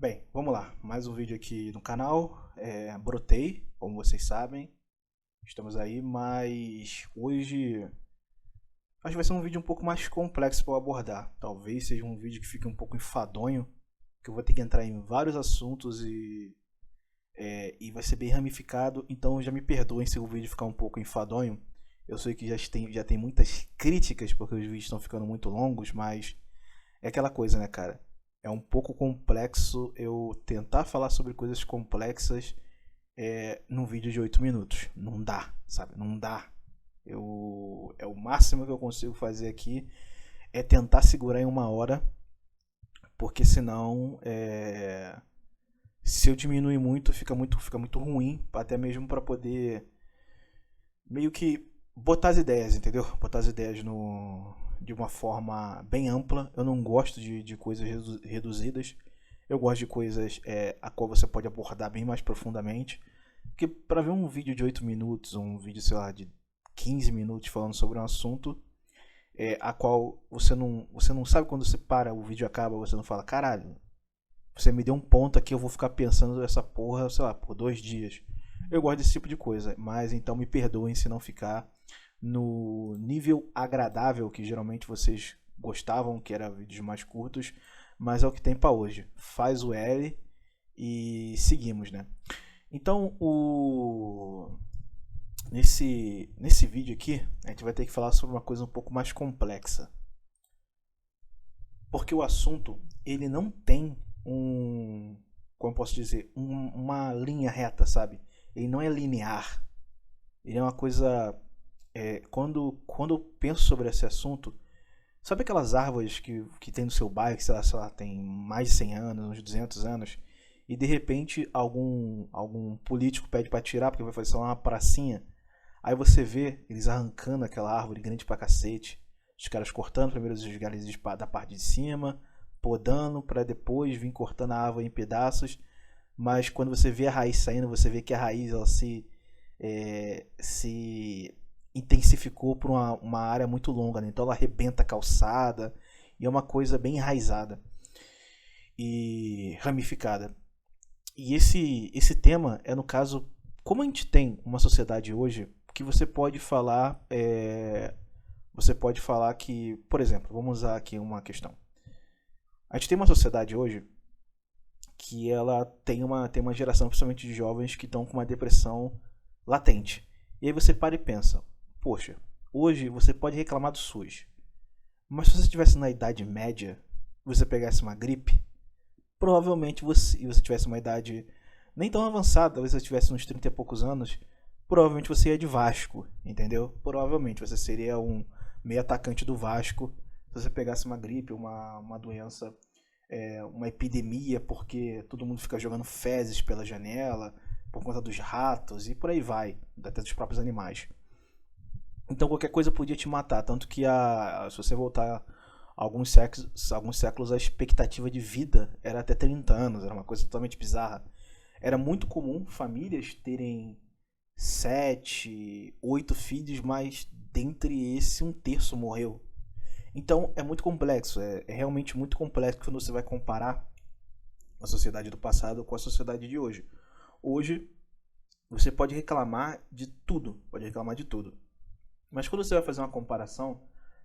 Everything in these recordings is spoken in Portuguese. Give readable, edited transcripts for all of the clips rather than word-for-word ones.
Bem, vamos lá. Mais um vídeo aqui no canal. Brotei, como vocês sabem. Estamos aí, mas hoje acho que vai ser um vídeo um pouco mais complexo para eu abordar. Talvez seja um vídeo que fique um pouco enfadonho, que eu vou ter que entrar em vários assuntos e vai ser bem ramificado. Então já me perdoem se o vídeo ficar um pouco enfadonho. Eu sei que já tem muitas críticas porque os vídeos estão ficando muito longos, mas é aquela coisa, né, cara? É um pouco complexo eu tentar falar sobre coisas complexas num vídeo de 8 minutos. Não dá, sabe? Não dá. É o máximo que eu consigo fazer aqui é tentar segurar em 1 hora, porque senão se eu diminuir muito, fica muito ruim, até mesmo para poder meio que botar as ideias, entendeu? Botar as ideias de uma forma bem ampla. Eu não gosto de coisas reduzidas. Eu gosto de coisas a qual você pode abordar bem mais profundamente. Porque para ver um vídeo de 8 minutos, um vídeo, sei lá, de 15 minutos falando sobre um assunto, a qual você não sabe quando você para, o vídeo acaba, você não fala, caralho, você me deu um ponto aqui, eu vou ficar pensando essa porra, sei lá, por 2 dias. Eu gosto desse tipo de coisa, mas então me perdoem se não ficar no nível agradável que geralmente vocês gostavam, que era vídeos mais curtos, mas é o que tem para hoje. Faz o L e seguimos, né? Então, nesse vídeo aqui, a gente vai ter que falar sobre uma coisa um pouco mais complexa. Porque o assunto, ele não tem como eu posso dizer, uma linha reta, sabe? Ele não é linear. Ele é uma coisa. Quando eu penso sobre esse assunto, sabe aquelas árvores que tem no seu bairro, que sei lá, tem mais de 100 anos, uns 200 anos, e de repente algum político pede pra tirar porque vai fazer só uma pracinha. Aí você vê eles arrancando aquela árvore grande pra cacete, os caras cortando primeiro os galhos da parte de cima, podando pra depois vir cortando a árvore em pedaços. Mas quando você vê a raiz saindo, você vê que a raiz ela se intensificou por uma área muito longa, né? Então ela arrebenta a calçada e é uma coisa bem enraizada e ramificada. E esse tema é, no caso, como a gente tem uma sociedade hoje que você pode falar que, por exemplo, vamos usar aqui uma questão. A gente tem uma sociedade hoje que ela tem uma geração, principalmente de jovens, que estão com uma depressão latente. E aí você para e pensa, poxa, hoje você pode reclamar do SUS, mas se você estivesse na Idade Média, você pegasse uma gripe, provavelmente você tivesse uma idade nem tão avançada, talvez você tivesse uns 30 e poucos anos, provavelmente você ia de Vasco, entendeu? Provavelmente você seria um meio atacante do Vasco se você pegasse uma gripe, uma doença, uma epidemia, porque todo mundo fica jogando fezes pela janela, por conta dos ratos e por aí vai, até dos próprios animais. Então qualquer coisa podia te matar, tanto que se você voltar alguns séculos a expectativa de vida era até 30 anos, era uma coisa totalmente bizarra. Era muito comum famílias terem 7, 8 filhos, mas dentre esse um terço morreu. Então é muito complexo, é realmente muito complexo quando você vai comparar a sociedade do passado com a sociedade de hoje. Hoje você pode reclamar de tudo, pode reclamar de tudo. Mas quando você vai fazer uma comparação,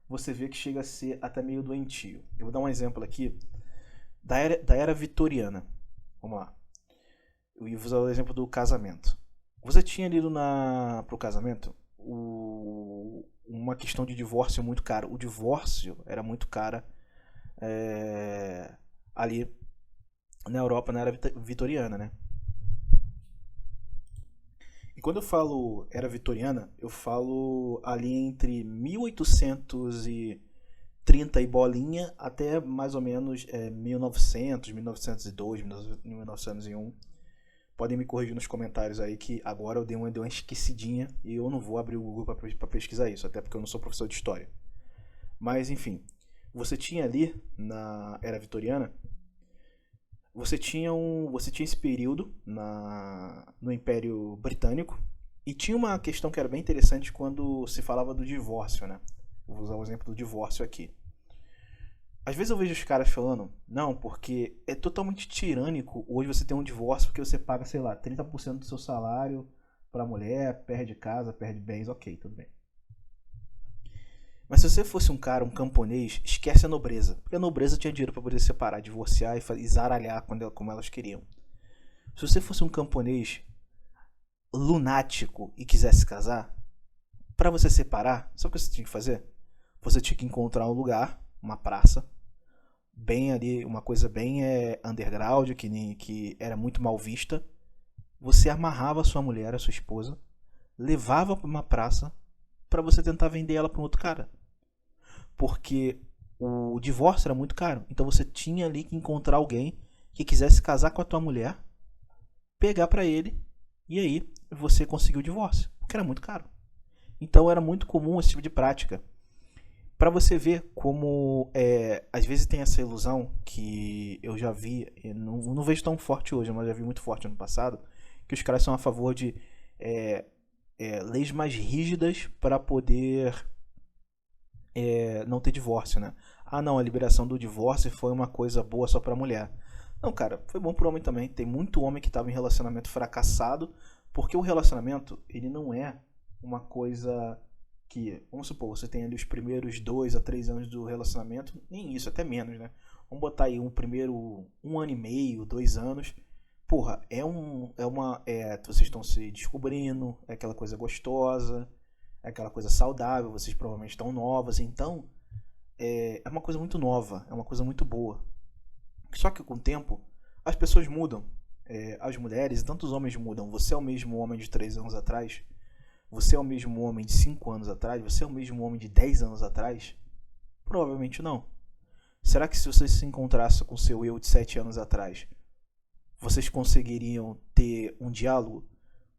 você vê que chega a ser até meio doentio. Eu vou dar um exemplo aqui da era vitoriana. Vamos lá. Eu vou usar o exemplo do casamento. Você tinha lido pro casamento uma questão de divórcio muito caro. O divórcio era muito caro ali na Europa, na era vitoriana, né? E quando eu falo era vitoriana, eu falo ali entre 1830 e bolinha até mais ou menos 1900, 1902, 1901. Podem me corrigir nos comentários aí que agora eu dei uma esquecidinha e eu não vou abrir o Google para pesquisar isso, até porque eu não sou professor de história. Mas enfim, você tinha ali na era vitoriana, você tinha esse período no Império Britânico e tinha uma questão que era bem interessante quando se falava do divórcio, né? Vou usar o exemplo do divórcio aqui. Às vezes eu vejo os caras falando, não, porque é totalmente tirânico hoje você ter um divórcio porque você paga, sei lá, 30% do seu salário pra mulher, perde casa, perde bens, ok, tudo bem. Mas se você fosse um cara, um camponês, esquece a nobreza. Porque a nobreza tinha dinheiro pra poder separar, divorciar e zaralhar como elas queriam. Se você fosse um camponês lunático e quisesse casar, pra você separar, sabe o que você tinha que fazer? Você tinha que encontrar um lugar, uma praça, bem ali, uma coisa bem underground, que era muito mal vista. Você amarrava a sua mulher, a sua esposa, levava pra uma praça pra você tentar vender ela pra um outro cara. Porque o divórcio era muito caro. Então você tinha ali que encontrar alguém que quisesse casar com a tua mulher, pegar pra ele, e aí você conseguiu o divórcio, porque era muito caro. Então era muito comum esse tipo de prática. Pra você ver como às vezes tem essa ilusão que eu já vi, não vejo tão forte hoje, mas já vi muito forte no passado, que os caras são a favor de é, leis mais rígidas para poder não ter divórcio, né? Ah, não, a liberação do divórcio foi uma coisa boa só pra mulher. Não, cara, foi bom pro homem também. Tem muito homem que tava em relacionamento fracassado, porque o relacionamento, ele não é uma coisa que, vamos supor, você tem ali os primeiros 2 a 3 anos do relacionamento, nem isso, até menos, né? Vamos botar aí um ano e meio, 2 anos. Porra, vocês estão se descobrindo, é aquela coisa gostosa, é aquela coisa saudável, vocês provavelmente estão novas, então é uma coisa muito nova, é uma coisa muito boa. Só que com o tempo, as pessoas mudam, as mulheres e tanto os homens mudam. Você é o mesmo homem de 3 anos atrás? Você é o mesmo homem de 5 anos atrás? Você é o mesmo homem de 10 anos atrás? Provavelmente não. Será que se você se encontrasse com seu eu de 7 anos atrás, vocês conseguiriam ter um diálogo?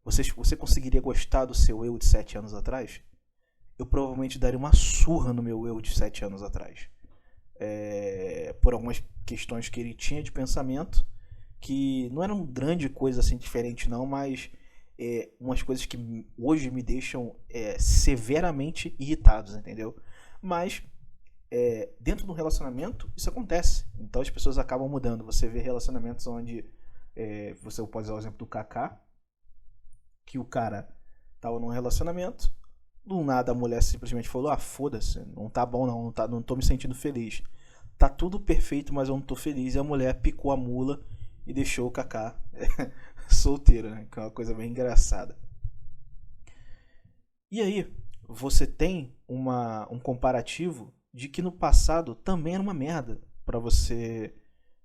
Você conseguiria gostar do seu eu de 7 anos atrás? Eu provavelmente daria uma surra no meu eu de 7 anos atrás. Por algumas questões que ele tinha de pensamento, que não eram grande coisa assim diferente não, mas umas coisas que hoje me deixam severamente irritados, entendeu? Mas dentro do relacionamento isso acontece, então as pessoas acabam mudando. Você vê relacionamentos onde você pode usar o exemplo do Kaká, que o cara tava num relacionamento, do nada a mulher simplesmente falou: ah, foda-se, não tá bom não tô me sentindo feliz. Tá tudo perfeito, mas eu não tô feliz. E a mulher picou a mula e deixou o Kaká solteiro, né? Que é uma coisa bem engraçada. E aí, você tem um comparativo de que no passado também era uma merda pra você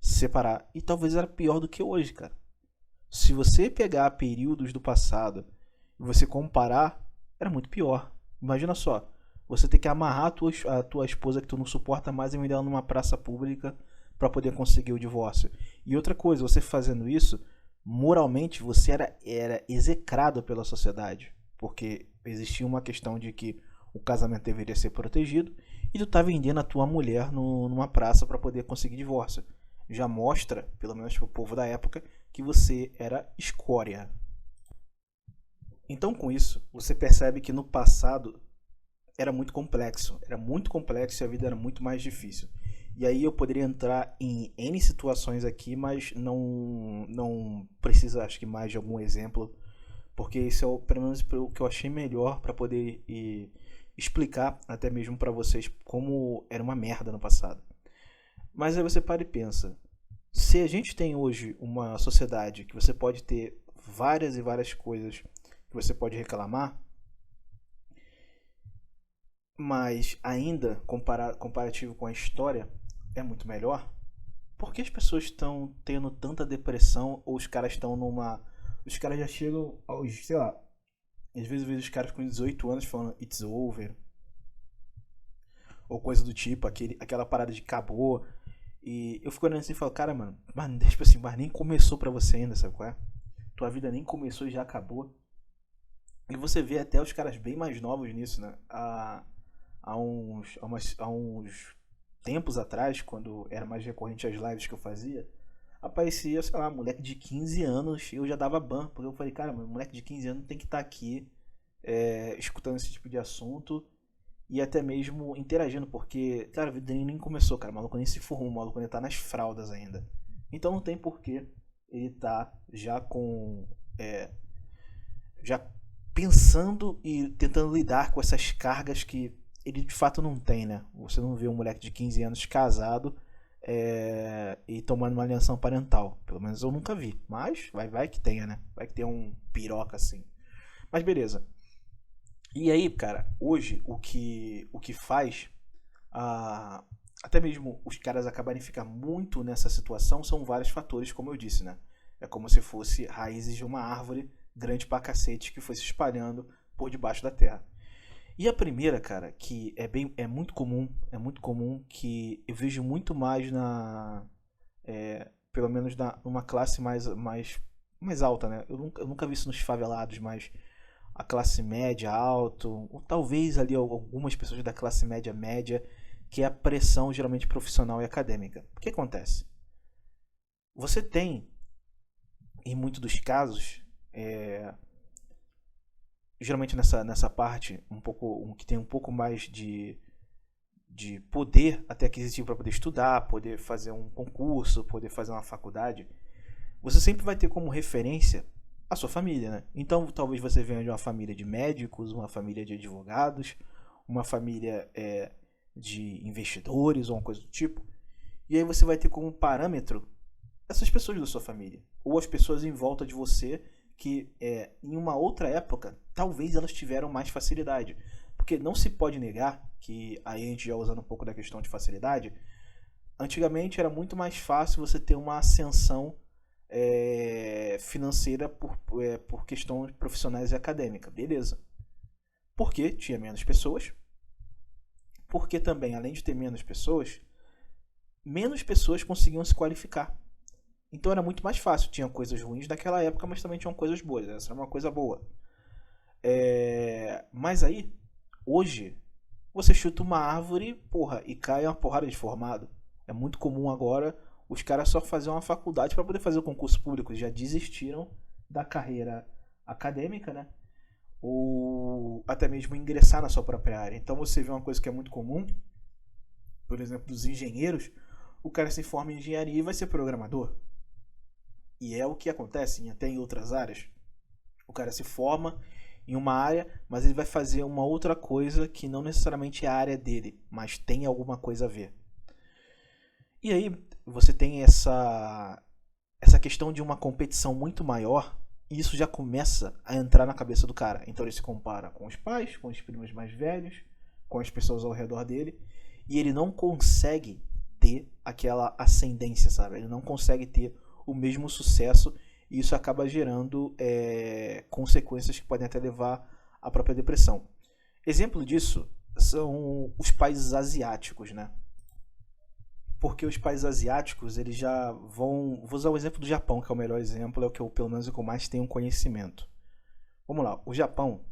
separar. E talvez era pior do que hoje, cara. Se você pegar períodos do passado e você comparar, era muito pior. Imagina só, você ter que amarrar a tua esposa que tu não suporta mais e vender ela numa praça pública para poder conseguir o divórcio. E outra coisa, você fazendo isso, moralmente você era execrado pela sociedade, porque existia uma questão de que o casamento deveria ser protegido e tu tá vendendo a tua mulher numa praça para poder conseguir divórcio. Já mostra, pelo menos pro povo da época, que você era escória. Então, com isso, você percebe que no passado era muito complexo e a vida era muito mais difícil. E aí eu poderia entrar em N situações aqui, mas não precisa, acho que mais de algum exemplo, porque isso é pelo menos o que eu achei melhor para poder explicar até mesmo para vocês como era uma merda no passado. Mas aí você para e pensa, se a gente tem hoje uma sociedade que você pode ter várias e várias coisas que você pode reclamar, mas ainda comparativo com a história é muito melhor, por que as pessoas estão tendo tanta depressão ou os caras estão numa. Os caras já chegam aos, sei lá, às vezes eu vejo os caras com 18 anos falando it's over, ou coisa do tipo, aquela parada de acabou. E eu fico olhando assim e falo, cara, mano, tipo assim, mas nem começou pra você ainda, sabe qual é? Tua vida nem começou e já acabou. E você vê até os caras bem mais novos nisso, né? Há uns tempos atrás, quando era mais recorrente as lives que eu fazia, aparecia, sei lá, moleque de 15 anos e eu já dava ban, porque eu falei, cara, moleque de 15 anos tem que estar aqui escutando esse tipo de assunto e até mesmo interagindo, porque, cara, a vida dele nem começou, cara, o maluco nem se formou, o maluco ainda tá nas fraldas ainda. Então não tem porquê ele tá já com, já pensando e tentando lidar com essas cargas que ele de fato não tem, né? Você não vê um moleque de 15 anos casado e tomando uma alienação parental. Pelo menos eu nunca vi. Mas vai que tenha, né? Vai que tenha um piroca assim. Mas beleza. E aí, cara, hoje o que faz até mesmo os caras acabarem ficar muito nessa situação são vários fatores, como eu disse, né? É como se fosse raízes de uma árvore grande pra cacete que foi se espalhando por debaixo da terra. E a primeira, cara, que é muito comum que eu vejo muito mais pelo menos numa classe mais alta, né? Eu nunca vi isso nos favelados, mas a classe média, alto, ou talvez ali algumas pessoas da classe média média, que é a pressão geralmente profissional e acadêmica. O que acontece? Você tem, em muitos dos casos, geralmente nessa parte que tem um pouco mais de poder até aquisitivo para poder estudar, poder fazer um concurso, poder fazer uma faculdade, você sempre vai ter como referência a sua família, né? Então talvez você venha de uma família de médicos, uma família de advogados, uma família de investidores ou uma coisa do tipo. E aí você vai ter como parâmetro essas pessoas da sua família. Ou as pessoas em volta de você que em uma outra época, talvez elas tiveram mais facilidade. Porque não se pode negar que, aí a gente já usando um pouco da questão de facilidade, antigamente era muito mais fácil você ter uma ascensão financeira por questões profissionais e acadêmicas. Beleza. Porque tinha menos pessoas. Porque também, além de ter menos pessoas conseguiam se qualificar. Então era muito mais fácil. Tinha coisas ruins daquela época, mas também tinham coisas boas. Essa era uma coisa boa. Mas aí, hoje, você chuta uma árvore, porra, e cai uma porrada de formado. É muito comum agora os caras só fazer uma faculdade para poder fazer o concurso público. Já desistiram da carreira acadêmica, né? Ou até mesmo ingressar na sua própria área. Então você vê uma coisa que é muito comum, por exemplo, dos engenheiros, o cara se forma em engenharia e vai ser programador. E é o que acontece até em outras áreas. O cara se forma em uma área, mas ele vai fazer uma outra coisa que não necessariamente é a área dele, mas tem alguma coisa a ver. E aí você tem essa questão de uma competição muito maior, e isso já começa a entrar na cabeça do cara. Então ele se compara com os pais, com os primos mais velhos, com as pessoas ao redor dele, e ele não consegue ter aquela ascendência, sabe? Ele não consegue ter o mesmo sucesso, e isso acaba gerando consequências que podem até levar à própria depressão. Exemplo disso são os países asiáticos, né? Porque os países asiáticos, eles já vão... Vou usar o exemplo do Japão, que é o melhor exemplo, é o que eu, pelo menos, eu mais tenho conhecimento. Vamos lá, o Japão,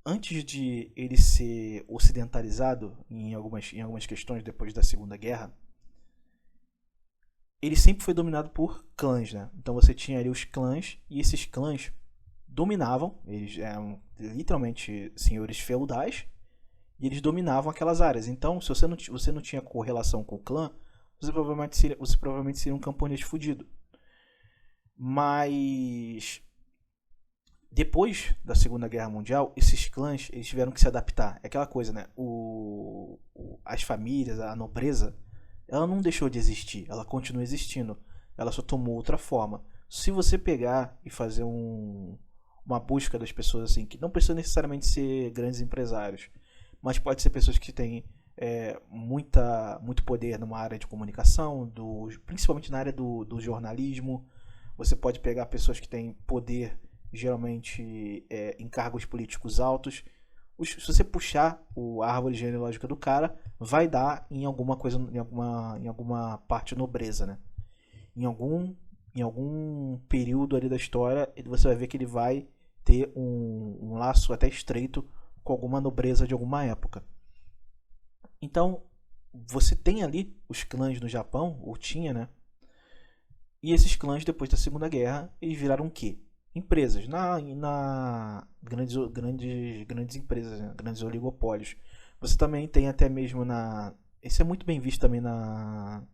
antes de ele ser ocidentalizado em algumas questões depois da Segunda Guerra, ele sempre foi dominado por clãs, né? Então você tinha ali os clãs, e esses clãs dominavam, eles eram literalmente senhores feudais, e eles dominavam aquelas áreas. Então, se você não tinha correlação com o clã, você provavelmente seria um camponês fudido. Mas depois da Segunda Guerra Mundial, esses clãs eles tiveram que se adaptar. É aquela coisa, né? As famílias, a nobreza, ela não deixou de existir, ela continua existindo. Ela só tomou outra forma. Se você pegar e fazer uma busca das pessoas assim, que não precisa necessariamente ser grandes empresários, mas pode ser pessoas que têm muito poder numa área de comunicação, principalmente na área do jornalismo. Você pode pegar pessoas que têm poder, geralmente em cargos políticos altos. Se você puxar a árvore genealógica do cara, vai dar em alguma coisa, em alguma parte nobreza, né? Em algum período ali da história, você vai ver que ele vai ter um laço até estreito com alguma nobreza de alguma época. Então, você tem ali os clãs no Japão, ou tinha, né? E esses clãs, depois da Segunda Guerra, eles viraram o quê? empresas, grandes empresas, né? Grandes oligopólios. Você também tem até mesmo isso é muito bem visto também na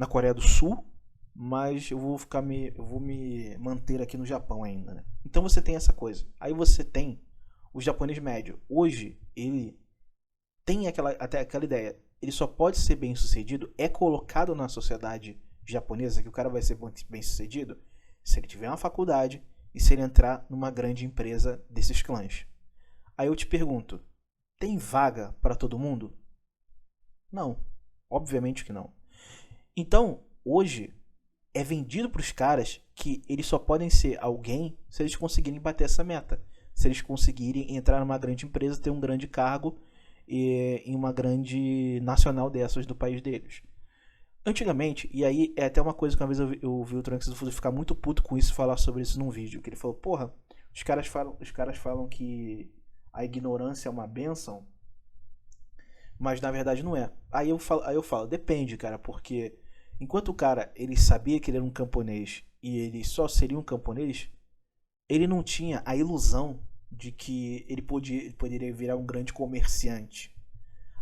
Coreia do Sul, mas eu vou me manter aqui no Japão ainda, né? Então você tem essa coisa. Aí você tem o japonês médio. Hoje ele tem até aquela ideia. Ele só pode ser bem sucedido, é colocado na sociedade japonesa que o cara vai ser bem sucedido se ele tiver uma faculdade e se ele entrar numa grande empresa desses clãs. Aí eu te pergunto, tem vaga para todo mundo? Não, obviamente que não. Então, hoje é vendido para os caras que eles só podem ser alguém se eles conseguirem bater essa meta. Se eles conseguirem entrar numa grande empresa, ter um grande cargo em uma grande nacional dessas do país deles. Antigamente, e aí é até uma coisa que uma vez eu vi o Trunks do Futuro ficar muito puto com isso e falar sobre isso num vídeo, que ele falou, porra, os caras falam que a ignorância é uma bênção, mas na verdade não é. Aí eu falo, depende, cara, porque enquanto o cara ele sabia que ele era um camponês e ele só seria um camponês, ele não tinha a ilusão de que ele poderia virar um grande comerciante.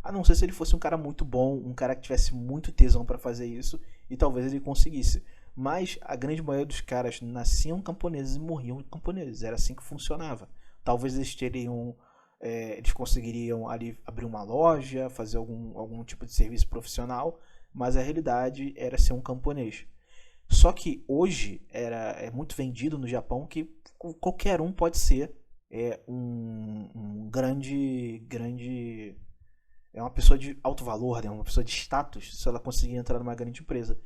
A não ser se ele fosse um cara muito bom, um cara que tivesse muito tesão para fazer isso e talvez ele conseguisse. Mas a grande maioria dos caras nasciam camponeses e morriam camponeses. Era assim que funcionava. Talvez eles conseguiriam ali abrir uma loja, fazer algum tipo de serviço profissional, mas a realidade era ser um camponês. Só que hoje é muito vendido no Japão que qualquer um pode ser um grande é uma pessoa de alto valor, né? Uma pessoa de status, se ela conseguir entrar numa grande empresa.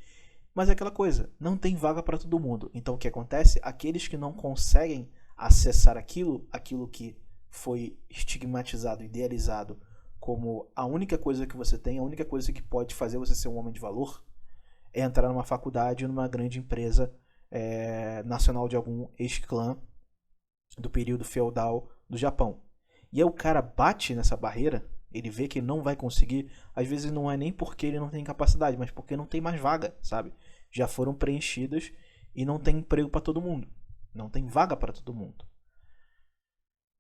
Mas é aquela coisa, não tem vaga para todo mundo. Então o que acontece? Aqueles que não conseguem acessar aquilo que foi estigmatizado, idealizado como a única coisa que você tem, a única coisa que pode fazer você ser um homem de valor, é entrar numa faculdade ou numa grande empresa nacional de algum ex-clã do período feudal do Japão. E aí o cara bate nessa barreira, ele vê que ele não vai conseguir, às vezes não é nem porque ele não tem capacidade, mas porque não tem mais vaga, sabe? Já foram preenchidas e não tem emprego para todo mundo. Não tem vaga para todo mundo.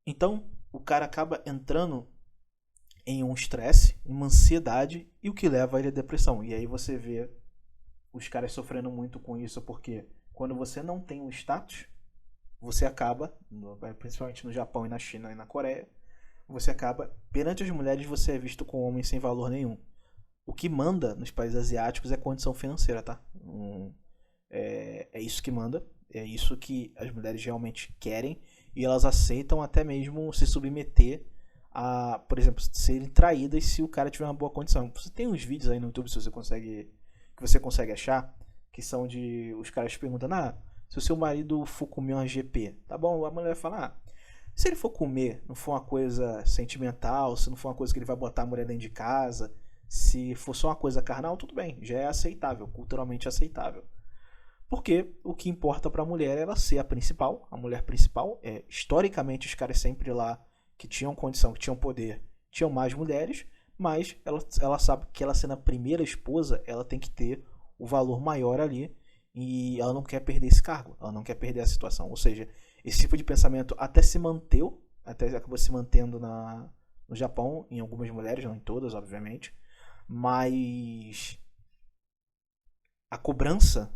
Então, o cara acaba entrando em um estresse, em uma ansiedade, e o que leva a ele à depressão. E aí você vê os caras sofrendo muito com isso, porque quando você não tem um status, você acaba, principalmente no Japão e na China e na Coreia, você acaba, perante as mulheres, você é visto como um homem sem valor nenhum. O que manda nos países asiáticos é a condição financeira, tá? É isso que manda, é isso que as mulheres realmente querem e elas aceitam até mesmo se submeter a, por exemplo, serem traídas se o cara tiver uma boa condição. Você tem uns vídeos aí no YouTube se que você consegue achar, que são de os caras perguntando: se o seu marido for comer uma GP, tá bom? A mulher vai falar: se ele for comer, não for uma coisa sentimental, se não for uma coisa que ele vai botar a mulher dentro de casa, se for só uma coisa carnal, tudo bem, já é aceitável, culturalmente aceitável. Porque o que importa para a mulher é ela ser a mulher principal. Historicamente, os caras sempre lá que tinham condição, que tinham poder, tinham mais mulheres, mas ela sabe que ela sendo a primeira esposa, ela tem que ter o valor maior ali e ela não quer perder esse cargo, ela não quer perder a situação. Ou seja, esse tipo de pensamento até acabou se mantendo no Japão, em algumas mulheres, não em todas, obviamente, mas a cobrança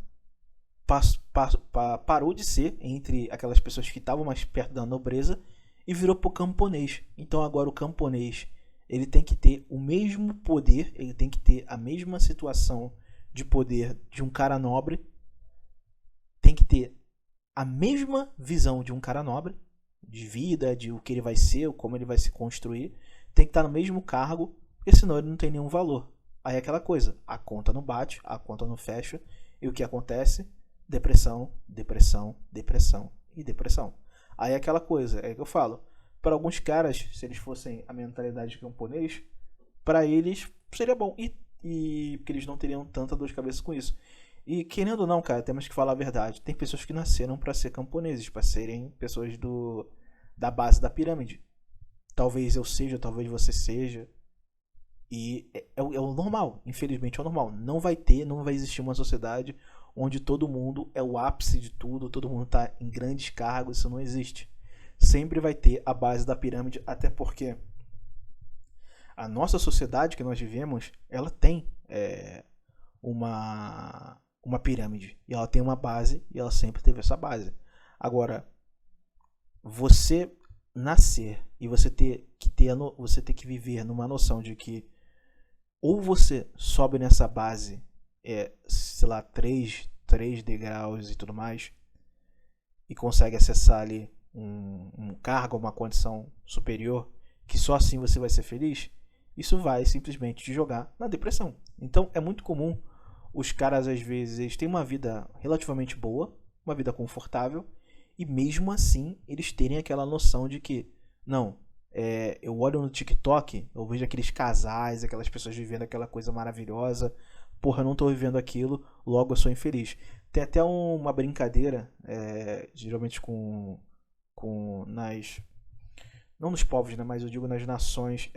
parou de ser entre aquelas pessoas que estavam mais perto da nobreza e virou pro camponês. Então agora o camponês ele tem que ter o mesmo poder, ele tem que ter a mesma situação de poder de um cara nobre, tem que ter a mesma visão de um cara nobre, de vida, de o que ele vai ser, como ele vai se construir, tem que estar no mesmo cargo, porque senão ele não tem nenhum valor. Aí é aquela coisa, a conta não bate, a conta não fecha, e o que acontece? Depressão, depressão, depressão e depressão. Aí é aquela coisa, é que eu falo, para alguns caras, se eles fossem a mentalidade de camponês, para eles seria bom, e porque eles não teriam tanta dor de cabeça com isso. E querendo ou não, cara, temos que falar a verdade. Tem pessoas que nasceram para ser camponeses, para serem pessoas da base da pirâmide. Talvez eu seja, talvez você seja. E é o normal, infelizmente é o normal. Não vai existir uma sociedade onde todo mundo é o ápice de tudo, todo mundo está em grandes cargos, isso não existe. Sempre vai ter a base da pirâmide, até porque a nossa sociedade que nós vivemos, ela tem uma pirâmide, e ela tem uma base, e ela sempre teve essa base. Agora, você nascer e você ter que viver numa noção de que ou você sobe nessa base, sei lá, 3 degraus e tudo mais, e consegue acessar ali um cargo, uma condição superior, que só assim você vai ser feliz, isso vai simplesmente te jogar na depressão. Então é muito comum os caras, às vezes, eles têm uma vida relativamente boa, uma vida confortável, e mesmo assim eles terem aquela noção de que, não, eu olho no TikTok, eu vejo aqueles casais, aquelas pessoas vivendo aquela coisa maravilhosa, porra, eu não tô vivendo aquilo, logo eu sou infeliz. Tem até uma brincadeira, geralmente não nos povos, né, mas eu digo nas nações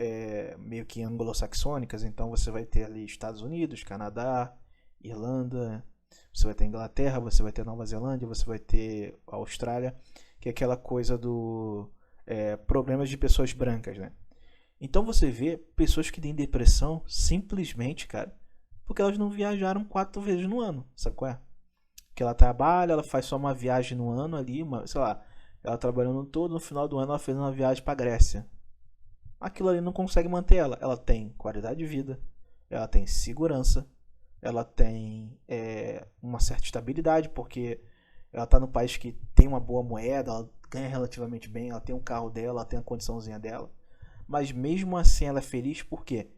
meio que anglo-saxônicas. Então você vai ter ali Estados Unidos, Canadá, Irlanda, você vai ter Inglaterra, você vai ter Nova Zelândia, você vai ter Austrália, que é aquela coisa do problemas de pessoas brancas, né? Então você vê pessoas que têm depressão simplesmente, cara, porque elas não viajaram 4 vezes no ano, sabe qual é? Que ela trabalha, ela faz só uma viagem no ano ali, sei lá, ela trabalhando todo, no final do ano ela fez uma viagem pra Grécia. Aquilo ali não consegue manter ela. Ela tem qualidade de vida, ela tem segurança, ela tem uma certa estabilidade, porque ela tá no país que tem uma boa moeda, ela ganha relativamente bem, ela tem um carro dela, ela tem a condiçãozinha dela. Mas mesmo assim ela é feliz porque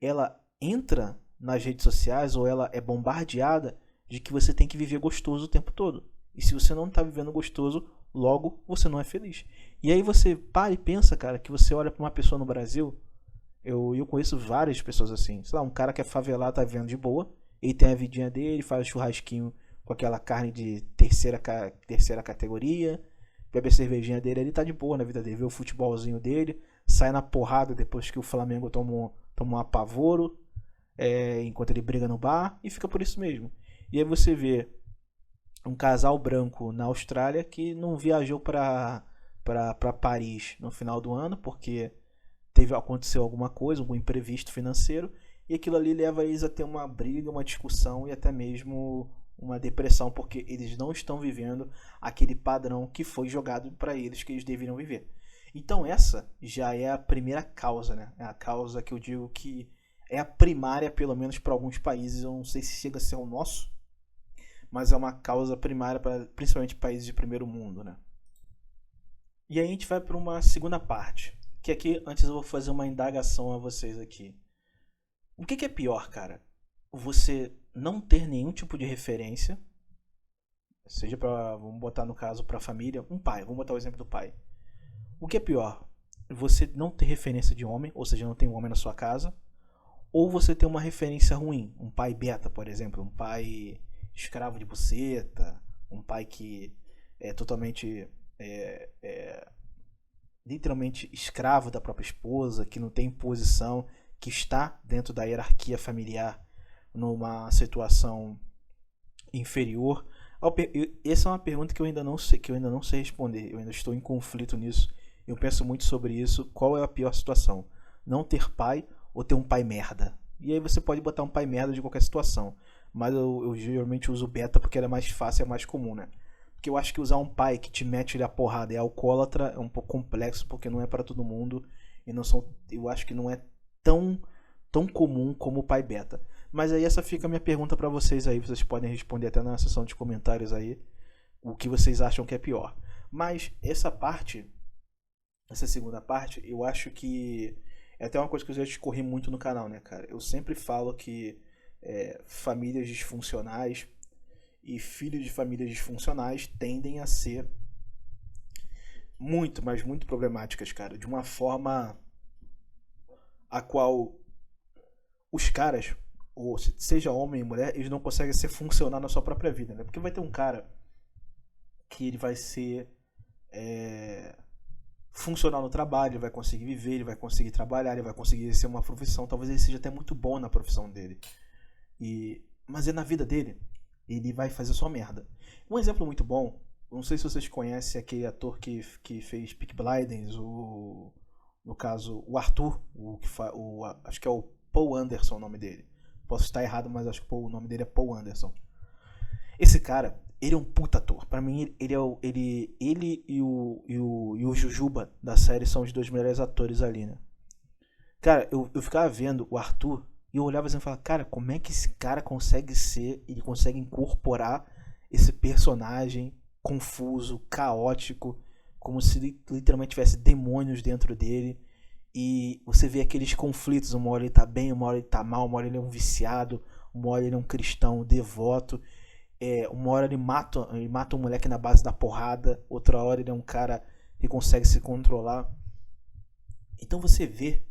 ela entra nas redes sociais, ou ela é bombardeada de que você tem que viver gostoso o tempo todo. E se você não tá vivendo gostoso, logo você não é feliz. E aí você para e pensa, cara, que você olha pra uma pessoa no Brasil. Eu conheço várias pessoas assim. Sei lá, um cara que é favelado, tá vivendo de boa, ele tem a vidinha dele, faz o churrasquinho com aquela carne de terceira categoria, bebe a cervejinha dele, ele tá de boa na vida dele, vê o futebolzinho dele, sai na porrada depois que o Flamengo toma um apavoro, enquanto ele briga no bar, e fica por isso mesmo. E aí você vê um casal branco na Austrália que não viajou para Paris no final do ano porque aconteceu alguma coisa, algum imprevisto financeiro, e aquilo ali leva eles a ter uma briga, uma discussão e até mesmo uma depressão, porque eles não estão vivendo aquele padrão que foi jogado para eles que eles deveriam viver. Então essa já é a primeira causa, né? É a causa que eu digo que é a primária, pelo menos para alguns países. Eu não sei se chega a ser o nosso, mas é uma causa primária para principalmente países de primeiro mundo, né? E aí a gente vai para uma segunda parte, que aqui antes eu vou fazer uma indagação a vocês aqui. O que é pior, cara? Você não ter nenhum tipo de referência, seja para, vamos botar no caso para a família, um pai, vamos botar o exemplo do pai. O que é pior? Você não ter referência de homem, ou seja, não tem um homem na sua casa, ou você ter uma referência ruim, um pai beta, por exemplo, um pai escravo de buceta, um pai que é totalmente literalmente escravo da própria esposa, que não tem posição, que está dentro da hierarquia familiar numa situação inferior. Essa é uma pergunta que eu ainda não sei responder. Eu ainda estou em conflito nisso. Eu penso muito sobre isso. Qual é a pior situação? Não ter pai ou ter um pai merda? E aí você pode botar um pai merda de qualquer situação. Mas eu geralmente uso beta porque ele é mais fácil, é mais comum, né? Porque eu acho que usar um pai que te mete a porrada e é alcoólatra é um pouco complexo, porque não é para todo mundo. E eu acho que não é tão comum como o pai beta. Mas aí essa fica a minha pergunta para vocês aí. Vocês podem responder até na seção de comentários aí o que vocês acham que é pior. Mas essa segunda parte, eu acho que é até uma coisa que eu já discorri muito no canal, né, cara? Eu sempre falo que famílias disfuncionais e filhos de famílias disfuncionais tendem a ser muito, mas muito problemáticas, cara. De uma forma a qual os caras, ou seja homem ou mulher, eles não conseguem ser funcionar na sua própria vida, né? Porque vai ter um cara que ele vai ser funcional no trabalho, ele vai conseguir viver, ele vai conseguir trabalhar, ele vai conseguir ser uma profissão, talvez ele seja até muito bom na profissão dele. Mas é na vida dele. ele vai fazer só merda. Um exemplo muito bom, não sei se vocês conhecem aquele ator que fez Peaky Blinders, no caso, o Arthur, acho que é o Paul Anderson o nome dele. Posso estar errado, mas acho que o nome dele é Paul Anderson. Esse cara, ele é um puta ator. Pra mim, ele e o Jujuba da série são os dois melhores atores ali, né? Cara, eu ficava vendo o Arthur e eu olhava assim e falava, cara, como é que esse cara consegue ser, ele consegue incorporar esse personagem confuso, caótico, como se literalmente tivesse demônios dentro dele. E você vê aqueles conflitos, uma hora ele tá bem, uma hora ele tá mal, uma hora ele é um viciado, uma hora ele é um cristão devoto, uma hora ele mata um moleque na base da porrada, outra hora ele é um cara que consegue se controlar. Então você vê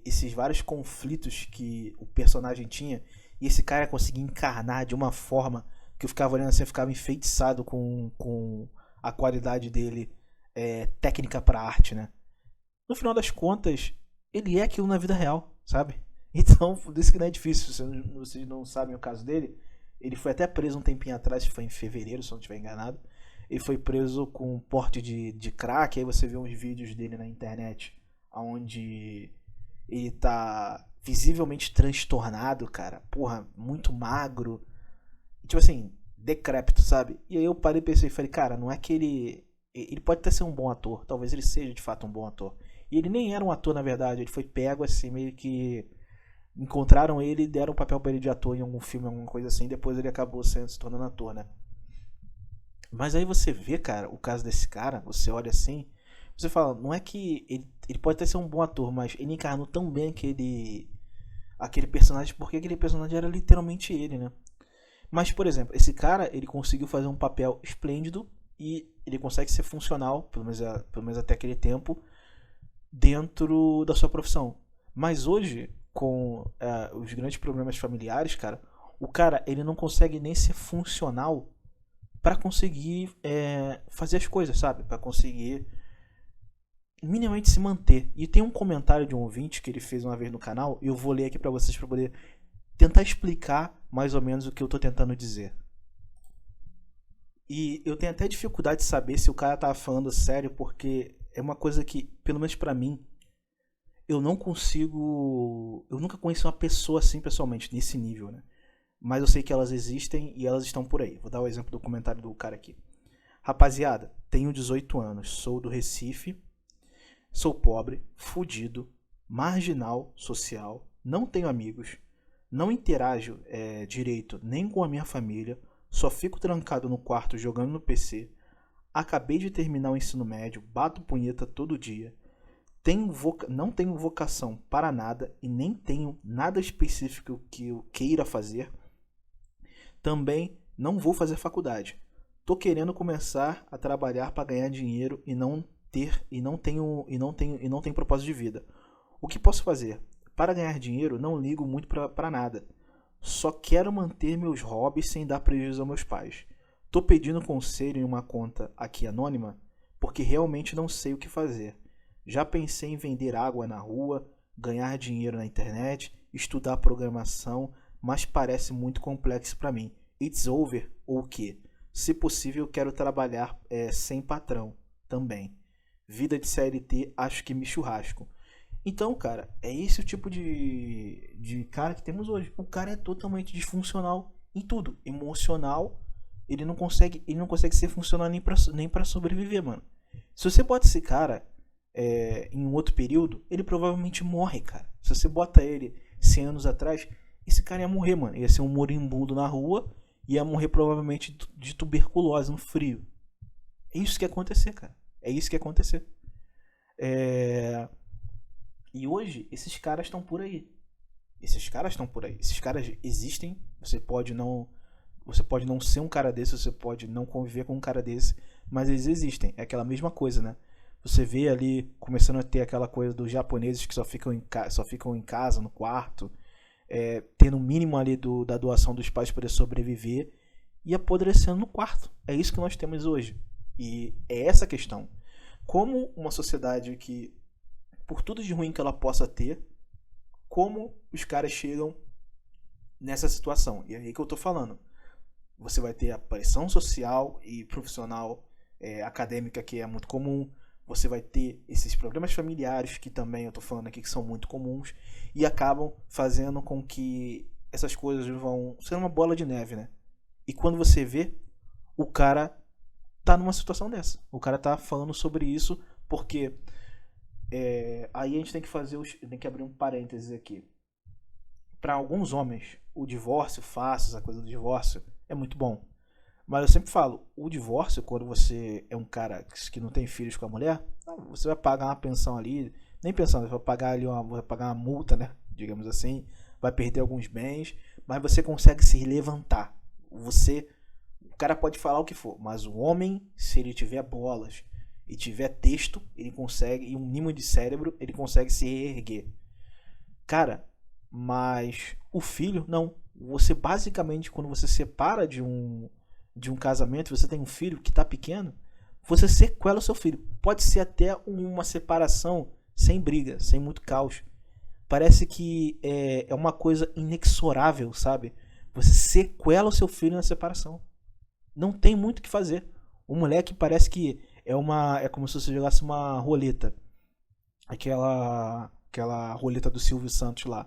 esses vários conflitos que o personagem tinha e esse cara conseguia encarnar de uma forma que eu ficava olhando assim, eu ficava enfeitiçado com a qualidade dele, técnica pra arte, né? No final das contas, ele é aquilo na vida real, sabe? Então, por isso que não é difícil. Se vocês não sabem o caso dele, ele foi até preso um tempinho atrás, foi em fevereiro, se eu não estiver enganado. Ele foi preso com porte de crack, aí você vê uns vídeos dele na internet, onde ele tá visivelmente transtornado, cara. Porra, muito magro. Tipo assim, decrépito, sabe? E aí eu parei e pensei e falei, cara, não é que ele pode até ser um bom ator, talvez ele seja de fato um bom ator. E ele nem era um ator, na verdade, ele foi pego assim, meio que encontraram ele e deram um papel pra ele de ator em algum filme, alguma coisa assim, depois ele acabou se tornando ator, né? Mas aí você vê, cara, o caso desse cara, você olha assim, você fala, não é que ele pode até ser um bom ator, mas ele encarnou tão bem aquele personagem, porque aquele personagem era literalmente ele, né? Mas, por exemplo, esse cara, ele conseguiu fazer um papel esplêndido e ele consegue ser funcional, pelo menos até aquele tempo, dentro da sua profissão. Mas hoje, com os grandes problemas familiares, cara, o cara, ele não consegue nem ser funcional para conseguir fazer as coisas, sabe? Para conseguir minimamente se manter. E tem um comentário de um ouvinte que ele fez uma vez no canal, e eu vou ler aqui para vocês para poder tentar explicar mais ou menos o que eu tô tentando dizer. E eu tenho até dificuldade de saber se o cara tava falando sério, porque é uma coisa que, pelo menos pra mim, eu não consigo. Eu nunca conheci uma pessoa assim pessoalmente, nesse nível, né? Mas eu sei que elas existem e elas estão por aí. Vou dar o exemplo do comentário do cara aqui. Rapaziada, tenho 18 anos, sou do Recife, sou pobre, fudido, marginal social, não tenho amigos, não interajo direito nem com a minha família, só fico trancado no quarto jogando no PC. Acabei de terminar o ensino médio, bato punheta todo dia. Não tenho vocação para nada e nem tenho nada específico que eu queira fazer. Também não vou fazer faculdade. Tô querendo começar a trabalhar para ganhar dinheiro e não tenho propósito de vida. O que posso fazer? Para ganhar dinheiro, não ligo muito para nada. Só quero manter meus hobbies sem dar prejuízo aos meus pais. Tô pedindo conselho em uma conta aqui anônima porque realmente não sei o que fazer. Já pensei em vender água na rua, ganhar dinheiro na internet, estudar programação, mas parece muito complexo para mim. It's over ou o quê? Se possível, quero trabalhar sem patrão também. Vida de CLT, acho que me churrasco. Então, cara, é esse o tipo de cara que temos hoje. O cara é totalmente disfuncional em tudo. Emocional, ele não consegue ser funcional nem pra sobreviver, mano. Se você bota esse cara em um outro período, ele provavelmente morre, cara. Se você bota ele 100 anos atrás, esse cara ia morrer, mano. Ia ser um moribundo na rua, ia morrer provavelmente de tuberculose no frio. É isso que ia acontecer, cara. É isso que ia acontecer. E hoje, esses caras estão por aí. Esses caras existem. Você pode não ser um cara desse, você pode não conviver com um cara desse, mas eles existem. É aquela mesma coisa, né? Você vê ali começando a ter aquela coisa dos japoneses que só ficam em casa, no quarto, tendo o mínimo ali da doação dos pais para poder sobreviver e apodrecendo no quarto. É isso que nós temos hoje. E é essa a questão. Como uma sociedade que, por tudo de ruim que ela possa ter, como os caras chegam nessa situação. E é aí que eu tô falando. Você vai ter a pressão social e profissional, acadêmica, que é muito comum. Você vai ter esses problemas familiares, que também eu tô falando aqui que são muito comuns, e acabam fazendo com que essas coisas vão ser uma bola de neve, né? E quando você vê, o cara tá numa situação dessa. O cara tá falando sobre isso porque aí a gente tem que tem que abrir um parênteses aqui. Para alguns homens, o divórcio fácil, essa coisa do divórcio, é muito bom. Mas eu sempre falo, o divórcio, quando você é um cara que não tem filhos com a mulher, você vai pagar uma pensão ali, nem pensão, você vai pagar ali vai pagar uma multa, né? Digamos assim, vai perder alguns bens, mas você consegue se levantar. O cara pode falar o que for, mas o homem, se ele tiver bolas e tiver texto, ele consegue, e um mínimo de cérebro, ele consegue se reerguer. Cara, mas o filho, não. Você basicamente, quando você separa de um casamento, você tem um filho que está pequeno, você sequela o seu filho. Pode ser até uma separação sem briga, sem muito caos. Parece que é uma coisa inexorável, sabe? Você sequela o seu filho na separação. Não tem muito o que fazer. O moleque parece que é como se você jogasse uma roleta. Aquela roleta do Silvio Santos lá.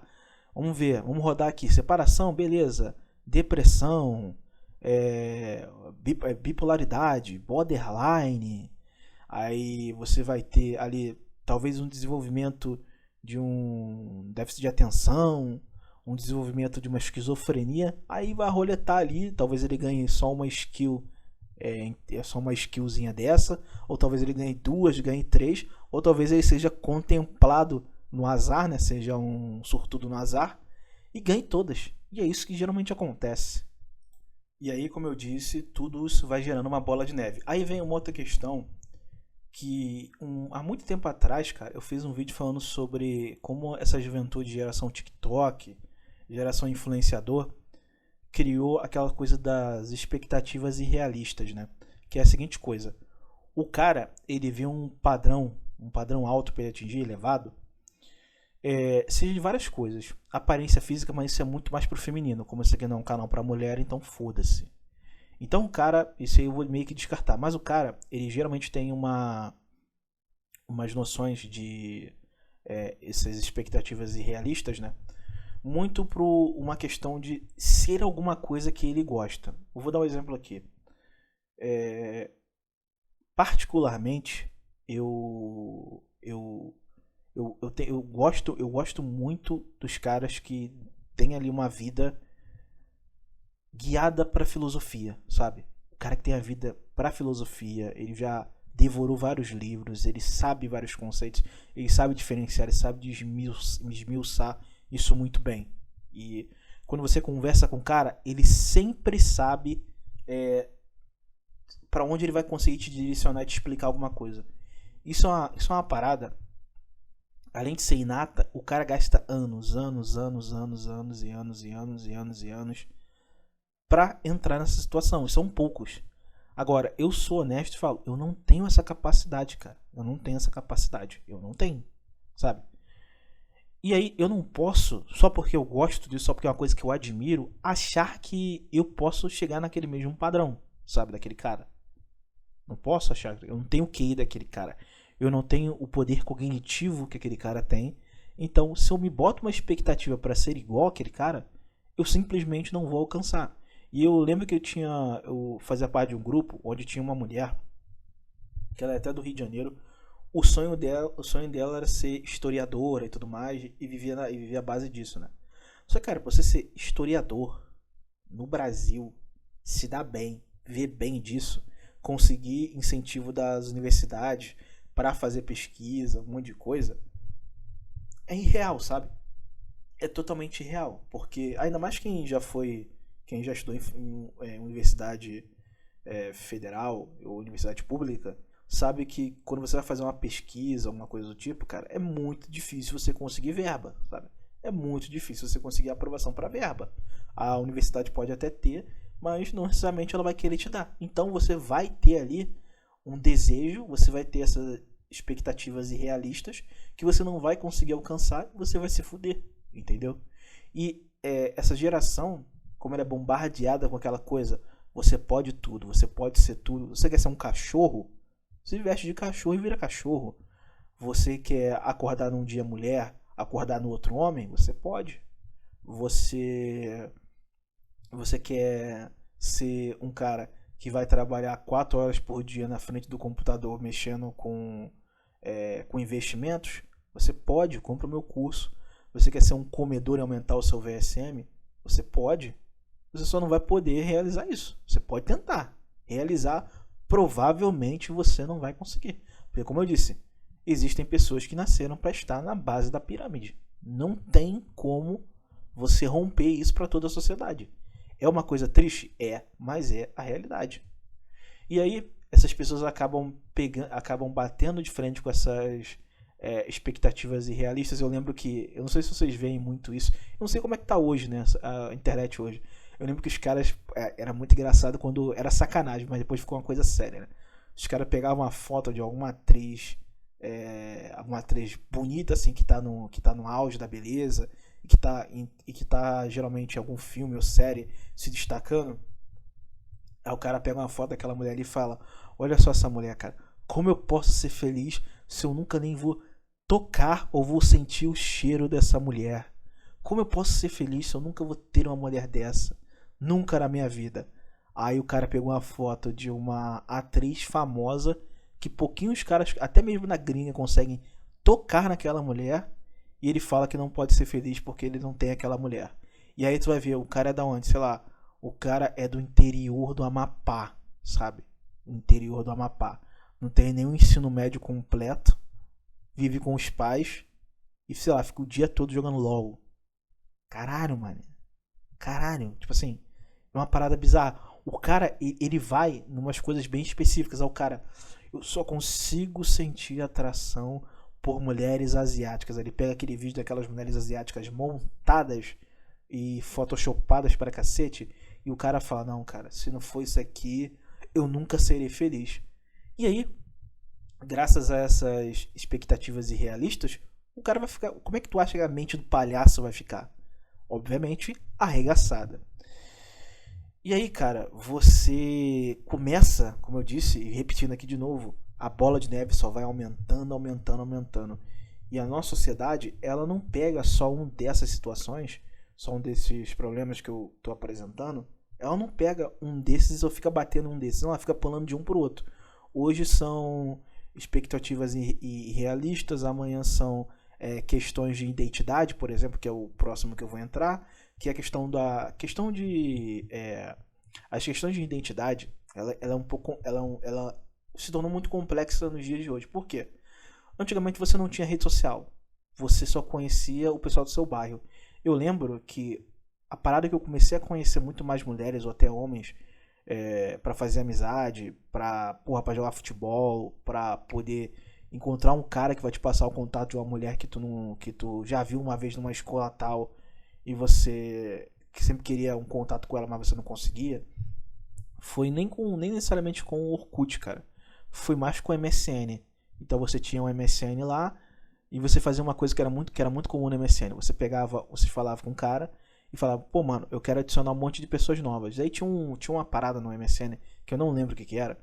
Vamos ver, vamos rodar aqui. Separação, beleza. Depressão, bipolaridade, borderline. Aí você vai ter ali talvez um desenvolvimento de um déficit de atenção, um desenvolvimento de uma esquizofrenia. Aí vai roletar ali, talvez ele ganhe só uma skill, só uma skillzinha dessa, ou talvez ele ganhe duas, ganhe três, ou talvez ele seja contemplado no azar, né? Seja um sortudo no azar e ganhe todas. E é isso que geralmente acontece. E aí, como eu disse, tudo isso vai gerando uma bola de neve. Aí vem uma outra questão que há muito tempo atrás, cara, eu fiz um vídeo falando sobre como essa juventude, geração TikTok, geração influenciador, criou aquela coisa das expectativas irrealistas, né? Que é a seguinte coisa: o cara, ele vê um padrão alto para ele atingir, elevado, seja de várias coisas. Aparência física, mas isso é muito mais pro feminino. Como esse aqui não é um canal pra mulher, então foda-se. Então o cara, isso aí eu vou meio que descartar. Mas o cara, ele geralmente tem umas noções de essas expectativas irrealistas, né? Muito por uma questão de ser alguma coisa que ele gosta. Eu vou dar um exemplo aqui. Particularmente, eu gosto muito dos caras que têm ali uma vida guiada para filosofia, sabe? O cara que tem a vida para filosofia, ele já devorou vários livros, ele sabe vários conceitos, ele sabe diferenciar, ele sabe esmiuçar isso muito bem. E quando você conversa com o cara, ele sempre sabe para onde ele vai conseguir te direcionar e te explicar alguma coisa. Isso é uma parada. Além de ser inata, o cara gasta anos pra entrar nessa situação. E são poucos. Agora, eu sou honesto e falo, eu não tenho essa capacidade, cara. Eu não tenho essa capacidade. Eu não tenho, sabe? E aí, eu não posso, só porque eu gosto disso, só porque é uma coisa que eu admiro, achar que eu posso chegar naquele mesmo padrão, sabe? Daquele cara. Não posso achar, eu não tenho o QI daquele cara. Eu não tenho o poder cognitivo que aquele cara tem. Então, se eu me boto uma expectativa para ser igual àquele cara, eu simplesmente não vou alcançar. E eu lembro que eu fazia parte de um grupo onde tinha uma mulher, que ela é até do Rio de Janeiro. O sonho dela era ser historiadora e tudo mais, e vivia a base disso, né? Só que, cara, pra você ser historiador no Brasil, se dar bem, ver bem disso, conseguir incentivo das universidades para fazer pesquisa, um monte de coisa, é irreal, sabe? É totalmente irreal, porque ainda mais quem já estudou em universidade federal ou universidade pública, sabe que quando você vai fazer uma pesquisa, alguma coisa do tipo, cara, é muito difícil você conseguir verba, sabe? É muito difícil você conseguir aprovação para verba. A universidade pode até ter, mas não necessariamente ela vai querer te dar. Então você vai ter ali um desejo, você vai ter essas expectativas irrealistas que você não vai conseguir alcançar e você vai se fuder, entendeu? E essa geração, como ela é bombardeada com aquela coisa, Você pode tudo, você pode ser tudo. Você quer ser um cachorro? Se veste de cachorro e vira cachorro. Você quer acordar num dia mulher, acordar no outro homem? Você pode. Você você quer ser um cara que vai trabalhar 4 horas por dia na frente do computador mexendo com investimentos? Você pode, compra o meu curso. Você quer ser um comedor e aumentar o seu VSM? Você pode. Você só não vai poder realizar isso. Você pode tentar realizar, provavelmente você não vai conseguir. Porque, como eu disse, existem pessoas que nasceram para estar na base da pirâmide. Não tem como você romper isso para toda a sociedade. É uma coisa triste? É, mas é a realidade. E aí, essas pessoas acabam batendo de frente com essas expectativas irrealistas. Eu lembro que, eu não sei se vocês veem muito isso, eu não sei como é que tá hoje, né, a internet hoje. Eu lembro que os caras, era muito engraçado quando era sacanagem, mas depois ficou uma coisa séria, né? Os caras pegavam uma foto de alguma atriz bonita, assim, que tá no auge da beleza, e que tá geralmente em algum filme ou série se destacando. Aí o cara pega uma foto daquela mulher ali e fala: olha só essa mulher, cara, como eu posso ser feliz se eu nunca nem vou tocar ou vou sentir o cheiro dessa mulher? Como eu posso ser feliz se eu nunca vou ter uma mulher dessa? Nunca na minha vida. Aí o cara pegou uma foto de uma atriz famosa que pouquinhos caras, até mesmo na gringa, conseguem tocar naquela mulher, e ele fala que não pode ser feliz porque ele não tem aquela mulher. E aí tu vai ver, o cara é da onde? Sei lá, o cara é do interior do Amapá, sabe? Interior do Amapá. Não tem nenhum ensino médio completo, vive com os pais e, sei lá, fica o dia todo jogando LOL. Caralho, mano. Caralho. Tipo assim, é uma parada bizarra. O cara, ele vai numas coisas bem específicas. O cara, eu só consigo sentir atração por mulheres asiáticas. Ele pega aquele vídeo daquelas mulheres asiáticas montadas e photoshopadas para cacete. E o cara fala: não, cara, se não for isso aqui, eu nunca serei feliz. E aí, graças a essas expectativas irrealistas, o cara vai ficar. Como é que tu acha que a mente do palhaço vai ficar? Obviamente, arregaçada. E aí, cara, você começa, como eu disse, e repetindo aqui de novo, a bola de neve só vai aumentando, aumentando, aumentando. E a nossa sociedade, ela não pega só um dessas situações, só um desses problemas que eu tô apresentando, ela não pega um desses ou fica batendo um desses, não, ela fica pulando de um pro outro. Hoje são expectativas irrealistas, amanhã são questões de identidade, por exemplo, que é o próximo que eu vou entrar, que é a questão de as questões de identidade, ela é um pouco, ela se tornou muito complexa nos dias de hoje. Por quê? Antigamente você não tinha rede social, você só conhecia o pessoal do seu bairro. Eu lembro que a parada que eu comecei a conhecer muito mais mulheres ou até homens para fazer amizade, pra jogar futebol, pra poder encontrar um cara que vai te passar o contato de uma mulher que tu já viu uma vez numa escola tal e você que sempre queria um contato com ela, mas você não conseguia, foi nem necessariamente com o Orkut, cara. Foi mais com o MSN. Então você tinha um MSN lá e você fazia uma coisa que era muito comum no MSN. Você falava com um cara e falava: pô, mano, eu quero adicionar um monte de pessoas novas. Aí tinha uma parada no MSN, que eu não lembro o que era,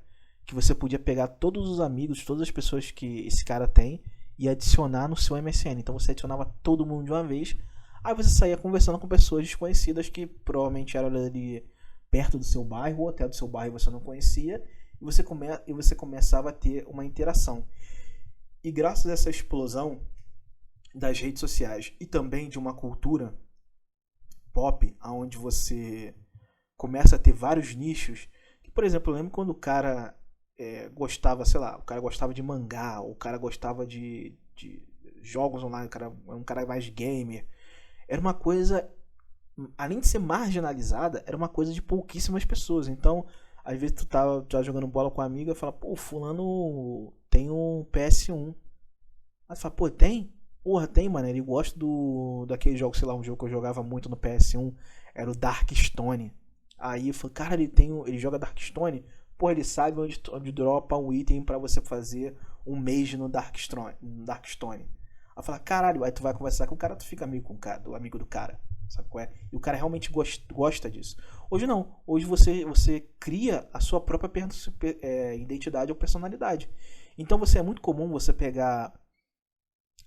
que você podia pegar todos os amigos, todas as pessoas que esse cara tem e adicionar no seu MSN. Então você adicionava todo mundo de uma vez. Aí você saía conversando com pessoas desconhecidas que provavelmente eram ali perto do seu bairro, ou até do seu bairro você não conhecia, e você começava a ter uma interação. E graças a essa explosão das redes sociais e também de uma cultura pop, onde você começa a ter vários nichos, que, por exemplo, eu lembro quando o cara gostava, sei lá, o cara gostava de mangá, ou o cara gostava de jogos online, o cara é um cara mais gamer. Era uma coisa, além de ser marginalizada, era uma coisa de pouquíssimas pessoas. Então, às vezes tu tá jogando bola com uma amiga e fala: pô, fulano tem um PS1. Aí tu fala: pô, tem? Porra, tem, mano. Ele gosta daquele jogo, sei lá, um jogo que eu jogava muito no PS1, era o Darkstone. Aí eu falei: cara, ele joga Darkstone? Pô, ele sabe onde dropa um item pra você fazer um mage no Darkstone. Aí eu falo: caralho, aí tu vai conversar com o cara, tu fica amigo do amigo do cara. sabe qual é? E o cara realmente gosta disso. Hoje não. Hoje você cria a sua própria identidade ou personalidade. Então é muito comum você pegar,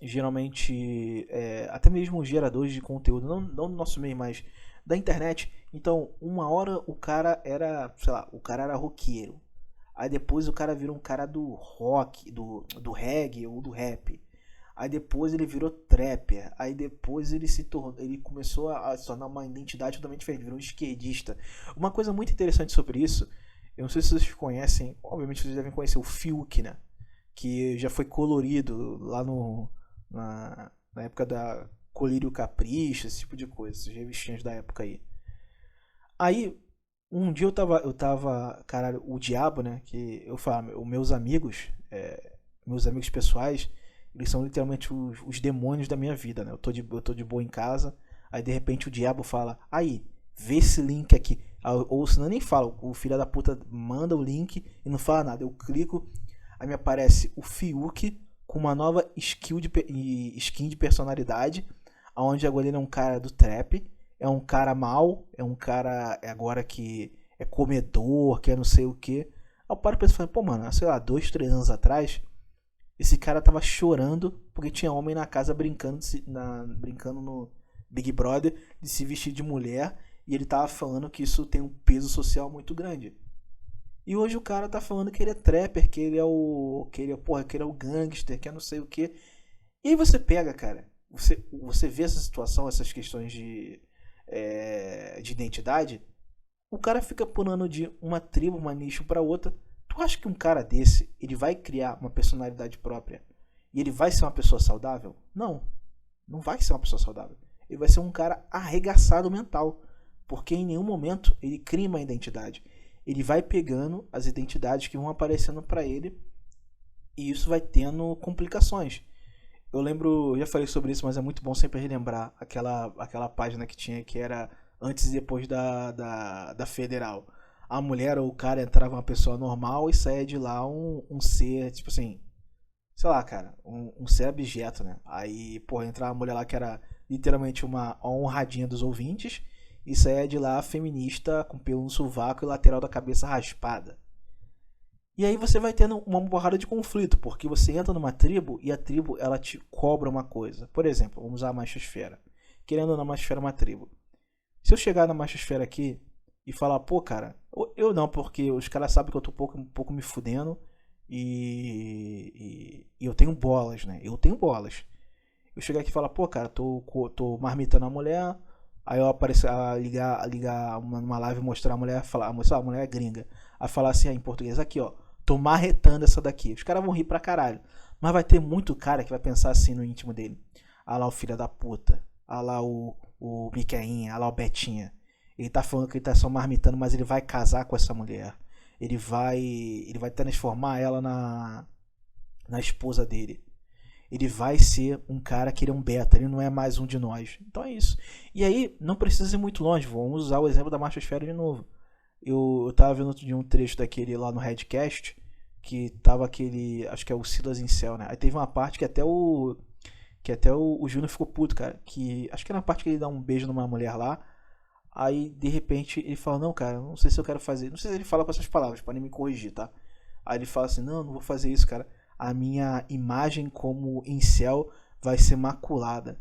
geralmente, até mesmo geradores de conteúdo, não do nosso meio, mas da internet. Então, uma hora o cara era, sei lá, o cara era roqueiro. Aí depois o cara virou um cara do rock, do reggae ou do rap. Aí depois ele virou trapper. Aí depois ele começou a se tornar uma identidade totalmente diferente, virou um esquerdista. Uma coisa muito interessante sobre isso, eu não sei se vocês conhecem, obviamente vocês devem conhecer o Fiuk, né? Que já foi colorido lá na época da Colírio Capricho, esse tipo de coisa, essas revistinhas da época aí. Aí, um dia eu tava, caralho, o diabo, né? Que eu falo, os meus amigos pessoais, eles são literalmente os demônios da minha vida, né? Eu tô de boa em casa, aí de repente o diabo fala, aí, vê esse link aqui. Ou senão nem fala, o filho da puta manda o link e não fala nada. Eu clico, aí me aparece o Fiuk com uma nova skin de personalidade, onde agora ele é um cara do trap, é um cara mal, é um cara agora que é comedor, que é não sei o que. Aí eu paro e penso, pô, mano, sei lá, 2, 3 anos atrás, esse cara tava chorando porque tinha homem na casa brincando no Big Brother de se vestir de mulher, e ele tava falando que isso tem um peso social muito grande. E hoje o cara tá falando que ele é trapper, que ele é que ele é o gangster, que é não sei o que. E aí você pega, cara, você vê essa situação, essas questões de identidade, o cara fica pulando de uma tribo, uma nicho pra outra. Tu acha que um cara desse, ele vai criar uma personalidade própria e ele vai ser uma pessoa saudável? Não, não vai ser uma pessoa saudável. Ele vai ser um cara arregaçado mental, porque em nenhum momento ele cria uma identidade. Ele vai pegando as identidades que vão aparecendo pra ele e isso vai tendo complicações. Eu lembro, eu já falei sobre isso, mas é muito bom sempre relembrar aquela página que tinha, que era antes e depois da Federal. A mulher ou o cara entrava uma pessoa normal e saía de lá um ser, tipo assim, sei lá, cara, um ser abjeto, né? Aí, porra, entrava a mulher lá que era literalmente uma honradinha dos ouvintes e saía de lá feminista com pelo no sovaco e lateral da cabeça raspada. E aí você vai tendo uma porrada de conflito, porque você entra numa tribo e a tribo ela te cobra uma coisa. Por exemplo, vamos usar a machosfera. Querendo ou não, a machosfera é uma tribo. Se eu chegar na machosfera aqui e falar, pô, cara, eu não, porque os caras sabem que eu tô um pouco me fudendo e eu tenho bolas, né? Eu tenho bolas. Eu chegar aqui e falar, pô, cara, tô marmitando a mulher, aí eu aparecer, ligar uma live e mostrar a mulher, mostrar a mulher é gringa. Aí falar assim, em português, aqui, ó, tô marretando essa daqui. Os caras vão rir pra caralho. Mas vai ter muito cara que vai pensar assim no íntimo dele. Ah lá o filho da puta. Ah lá o Miqueinha. Ah lá o Betinha. Ele tá falando que ele tá só marmitando, mas ele vai casar com essa mulher. Ele vai transformar ela na esposa dele. Ele vai ser um cara que ele é um beta, ele não é mais um de nós. Então é isso. E aí, não precisa ir muito longe, vamos usar o exemplo da machosfera de novo. Eu tava vendo outro dia um trecho daquele lá no Redcast, que tava aquele, acho que é o Silas Incel, né? Aí teve uma parte que até o Júnior ficou puto, cara, que acho que é na parte que ele dá um beijo numa mulher lá, aí de repente ele fala, não, cara, não sei se eu quero fazer, não sei se ele fala com essas palavras, pra nem me corrigir, tá? Aí ele fala assim, não vou fazer isso, cara, a minha imagem como incel vai ser maculada.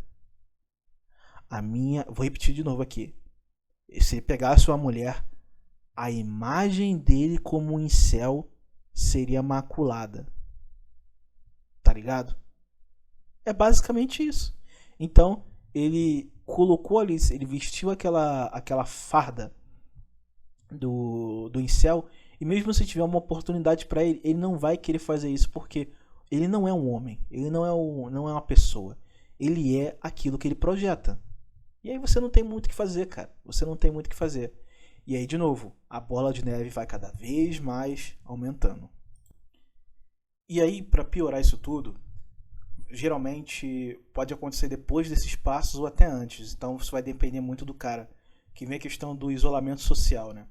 Vou repetir de novo aqui, se ele pegasse uma mulher, a imagem dele como incel seria maculada. Tá ligado? É basicamente isso. Então, ele colocou ali, ele vestiu aquela farda do incel, e mesmo se tiver uma oportunidade pra ele, ele não vai querer fazer isso porque ele não é um homem, ele não é uma pessoa. Ele é aquilo que ele projeta. E aí você não tem muito o que fazer, cara. Você não tem muito o que fazer. E aí, de novo, a bola de neve vai cada vez mais aumentando. E aí, pra piorar isso tudo, geralmente pode acontecer depois desses passos ou até antes. Então isso vai depender muito do cara. Que vem a questão do isolamento social, né?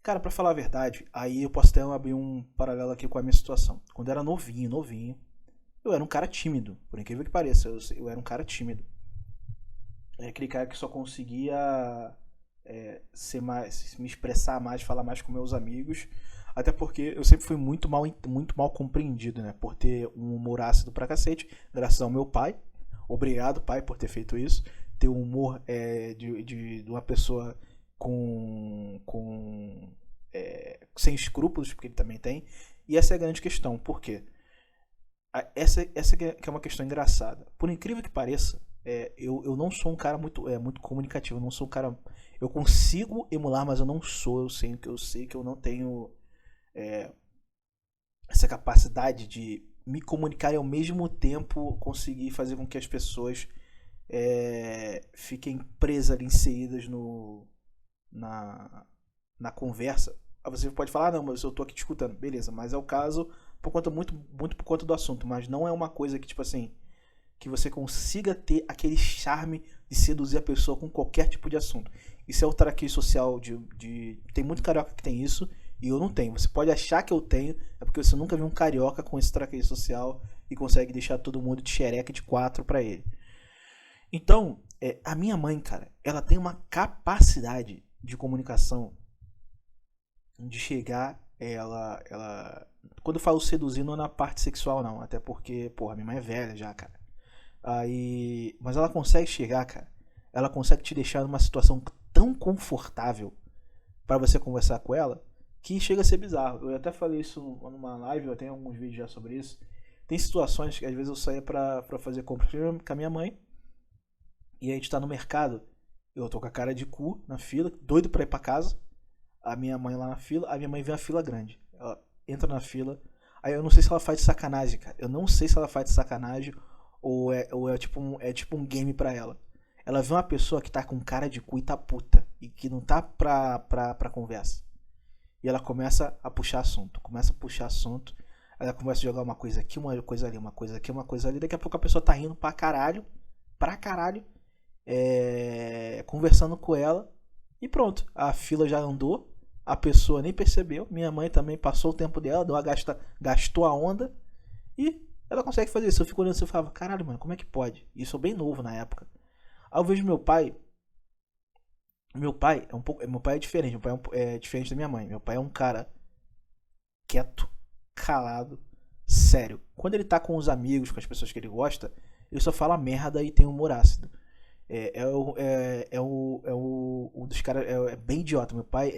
Cara, pra falar a verdade, aí eu posso até abrir um paralelo aqui com a minha situação. Quando eu era novinho, eu era um cara tímido. Por incrível que pareça, eu era um cara tímido. aquele cara que só conseguia ser mais, me expressar mais, falar mais com meus amigos. Até porque eu sempre fui muito mal compreendido, né? Por ter um humor ácido pra cacete, graças ao meu pai. Obrigado, pai, por ter feito isso. Ter um humor de uma pessoa sem escrúpulos, porque ele também tem. E essa é a grande questão. Por quê? Essa que é uma questão engraçada. Por incrível que pareça, eu não sou um cara muito comunicativo. Eu não sou um cara. Eu consigo emular, mas eu não sou. Eu sei que eu não tenho essa capacidade de me comunicar e ao mesmo tempo conseguir fazer com que as pessoas fiquem presas ali, inseridas na, na conversa. Aí você pode falar, não, mas eu tô aqui te escutando. Beleza, mas é o caso muito por conta do assunto, mas não é uma coisa que, tipo assim, que você consiga ter aquele charme de seduzir a pessoa com qualquer tipo de assunto. Isso é o traqueio social tem muito carioca que tem isso e eu não tenho. Você pode achar que eu tenho, é porque você nunca viu um carioca com esse traqueio social e consegue deixar todo mundo de xereca de 4 pra ele. Então, a minha mãe, cara, ela tem uma capacidade de comunicação de chegar, quando eu falo seduzir, não é na parte sexual, não. Até porque, porra, minha mãe é velha já, cara. Aí. Mas ela consegue chegar, cara. Ela consegue te deixar numa situação tão confortável pra você conversar com ela que chega a ser bizarro. Eu até falei isso numa live, eu tenho alguns vídeos já sobre isso. Tem situações que às vezes eu saía pra fazer compras com a minha mãe e a gente tá no mercado. Eu tô com a cara de cu na fila, doido pra ir pra casa. A minha mãe lá na fila, a minha mãe vê uma fila grande. Ela entra na fila. Aí eu não sei se ela faz de sacanagem, cara. Eu não sei se ela faz de sacanagem ou é tipo um game pra ela. Ela vê uma pessoa que tá com cara de cu e tá puta. E que não tá pra conversa. E ela começa a puxar assunto. Começa a puxar assunto. Ela começa a jogar uma coisa aqui, uma coisa ali, uma coisa aqui, uma coisa ali. Daqui a pouco a pessoa tá rindo pra caralho. Pra caralho. Conversando com ela. E pronto. A fila já andou. A pessoa nem percebeu. Minha mãe também passou o tempo dela, gastou a onda. E ela consegue fazer isso. Eu fico olhando assim e falava, caralho, mano, como é que pode? E eu sou bem novo na época. Aí eu vejo meu pai. Meu pai é um pouco. Meu pai é diferente. Meu pai é diferente da minha mãe. Meu pai é um cara quieto, calado, sério. Quando ele tá com os amigos, com as pessoas que ele gosta, ele só fala merda e tem humor ácido. Um dos caras. É bem idiota. Meu pai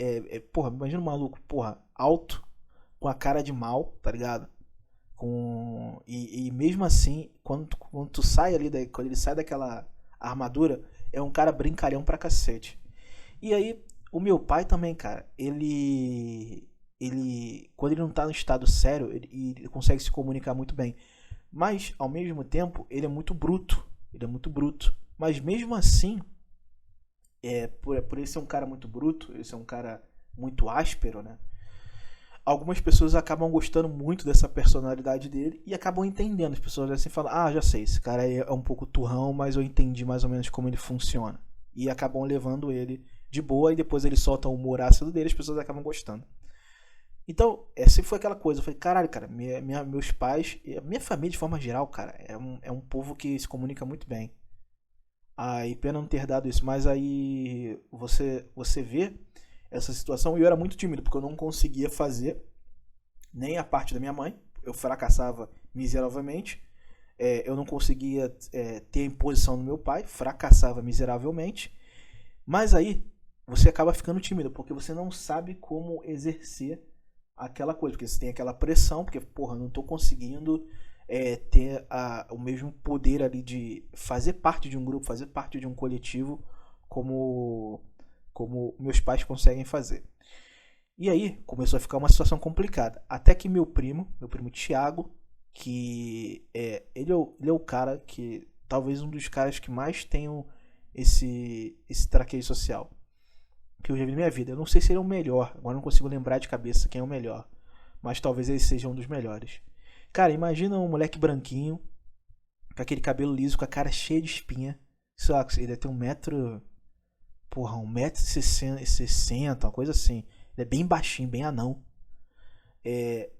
porra, imagina um maluco, porra, alto, com a cara de mal, tá ligado? E mesmo assim, quando tu sai ali, quando ele sai daquela armadura, é um cara brincalhão pra cacete. E aí, o meu pai também, cara, quando ele não tá no estado sério, ele consegue se comunicar muito bem. Mas, ao mesmo tempo, ele é muito bruto. Ele é muito bruto. Mas mesmo assim, por ele ser um cara muito bruto, ele ser um cara muito áspero, né? Algumas pessoas acabam gostando muito dessa personalidade dele e acabam entendendo. As pessoas assim falam, ah, já sei, esse cara é um pouco turrão, mas eu entendi mais ou menos como ele funciona. E acabam levando ele de boa e depois ele solta o humor ácido dele e as pessoas acabam gostando. Então, essa foi aquela coisa. Eu falei, caralho, cara, meus pais, a minha família de forma geral, cara, é um povo que se comunica muito bem. Aí, pena não ter dado isso, mas aí você vê essa situação e eu era muito tímido, porque eu não conseguia fazer nem a parte da minha mãe, eu fracassava miseravelmente, eu não conseguia ter a imposição do meu pai, fracassava miseravelmente, mas aí você acaba ficando tímido, porque você não sabe como exercer aquela coisa, porque você tem aquela pressão, porque, porra, não tô conseguindo ter o mesmo poder ali de fazer parte de um grupo, fazer parte de um coletivo, como meus pais conseguem fazer. E aí começou a ficar uma situação complicada. Até que meu primo Thiago, que ele é o cara que, talvez um dos caras que mais tenham esse traqueio social que eu já vi na minha vida. Eu não sei se ele é o melhor, agora não consigo lembrar de cabeça quem é o melhor, mas talvez ele seja um dos melhores. Cara, imagina um moleque branquinho, com aquele cabelo liso, com a cara cheia de espinha. Sei lá, ele deve ter 1 metro. Porra, 1,60 m, uma coisa assim. Ele é bem baixinho, bem anão.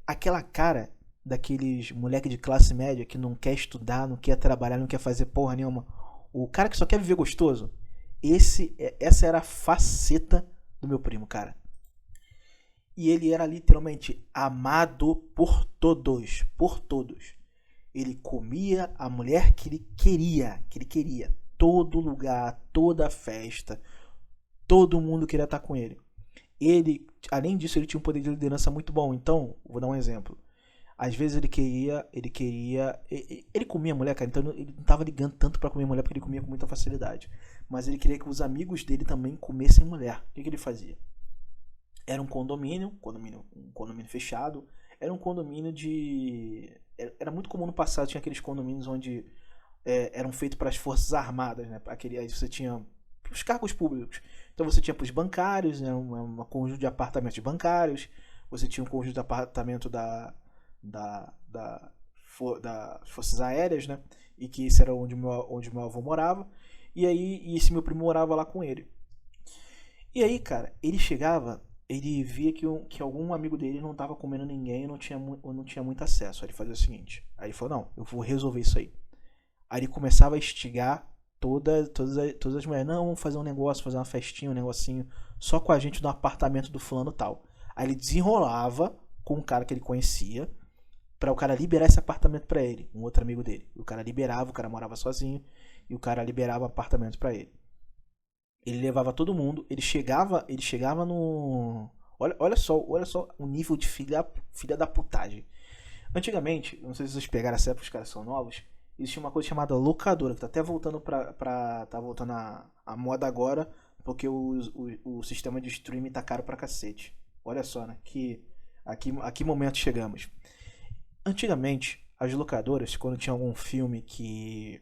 Aquela cara daqueles moleque de classe média que não quer estudar, não quer trabalhar, não quer fazer porra nenhuma. O cara que só quer viver gostoso. Essa era a faceta do meu primo, cara. E ele era literalmente amado por todos. Por todos. Ele comia a mulher que ele queria. Todo lugar, toda festa. Todo mundo queria estar com ele. Ele, além disso, ele tinha um poder de liderança muito bom. Então, vou dar um exemplo. Às vezes ele comia mulher, cara, então ele não tava ligando tanto pra comer mulher porque ele comia com muita facilidade. Mas ele queria que os amigos dele também comessem mulher. O que ele fazia? Era um condomínio fechado. Era um condomínio de... Era muito comum no passado, tinha aqueles condomínios onde eram feitos para as forças armadas, né? Aí você tinha os cargos públicos. Então você tinha para os bancários, né? Um conjunto de apartamentos bancários. Você tinha um conjunto de apartamento das forças aéreas, né? E que isso era onde meu avô morava. E aí esse meu primo morava lá com ele. E aí, cara, ele chegava, ele via que algum amigo dele não estava comendo ninguém e não tinha muito acesso. Aí ele fazia o seguinte, aí ele falou, não, eu vou resolver isso aí. Aí ele começava a instigar todas as mulheres, não, vamos fazer um negócio, fazer uma festinha, um negocinho, só com a gente no apartamento do fulano tal. Aí ele desenrolava com um cara que ele conhecia, para o cara liberar esse apartamento para ele, um outro amigo dele. O cara liberava, o cara morava sozinho, e o cara liberava o apartamento para ele. Ele levava todo mundo, ele chegava no... Olha só o nível de filha da putagem. Antigamente, não sei se vocês pegaram essa época, os caras são novos, existia uma coisa chamada locadora, que tá até voltando tá voltando a moda agora, porque o sistema de streaming tá caro pra cacete. Olha só, né? A que momento chegamos. Antigamente, as locadoras, quando tinha algum filme que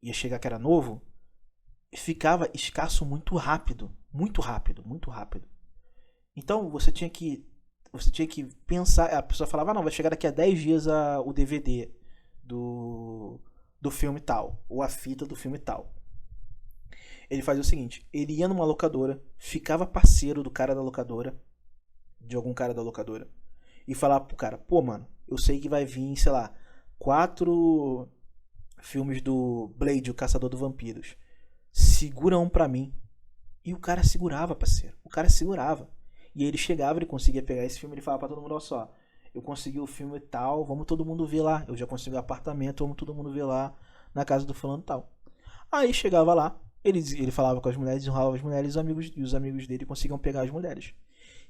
ia chegar que era novo, ficava escasso muito rápido. Muito rápido. Então você tinha que pensar. A pessoa falava, não, vai chegar daqui a 10 dias o DVD do filme tal, ou a fita do filme tal. Ele fazia o seguinte, ele ia numa locadora, ficava parceiro do cara da locadora, de algum cara da locadora, e falava pro cara, pô, mano, eu sei que vai vir, sei lá, 4 filmes do Blade, o Caçador de Vampiros. Segura um pra mim. E o cara segurava, parceiro. O cara segurava. E ele chegava, ele conseguia pegar esse filme, ele falava pra todo mundo, olha só, eu consegui o filme tal, vamos todo mundo ver lá. Eu já consegui o apartamento, vamos todo mundo ver lá na casa do fulano tal. Aí chegava lá, ele falava com as mulheres, desenrolava as mulheres e os amigos dele conseguiam pegar as mulheres.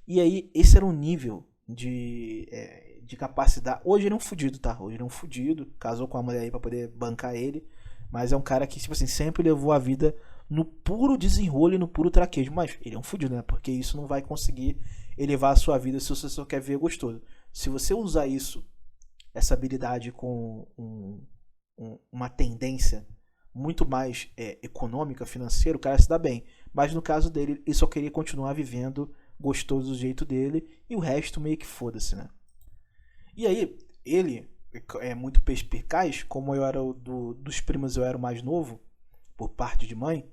E aí, esse era um nível de capacidade. Hoje ele é um fudido, tá? Hoje ele é um fudido, casou com a mulher aí pra poder bancar ele. Mas é um cara que, tipo assim, sempre levou a vida no puro desenrolo e no puro traquejo. Mas ele é um fudido, né? Porque isso não vai conseguir elevar a sua vida se você só quer ver gostoso. Se você usar isso, essa habilidade com uma tendência muito mais econômica, financeira, o cara se dá bem. Mas no caso dele, ele só queria continuar vivendo gostoso do jeito dele e o resto meio que foda-se, né? E aí, ele é muito perspicaz, como eu era dos primos, eu era o mais novo, por parte de mãe,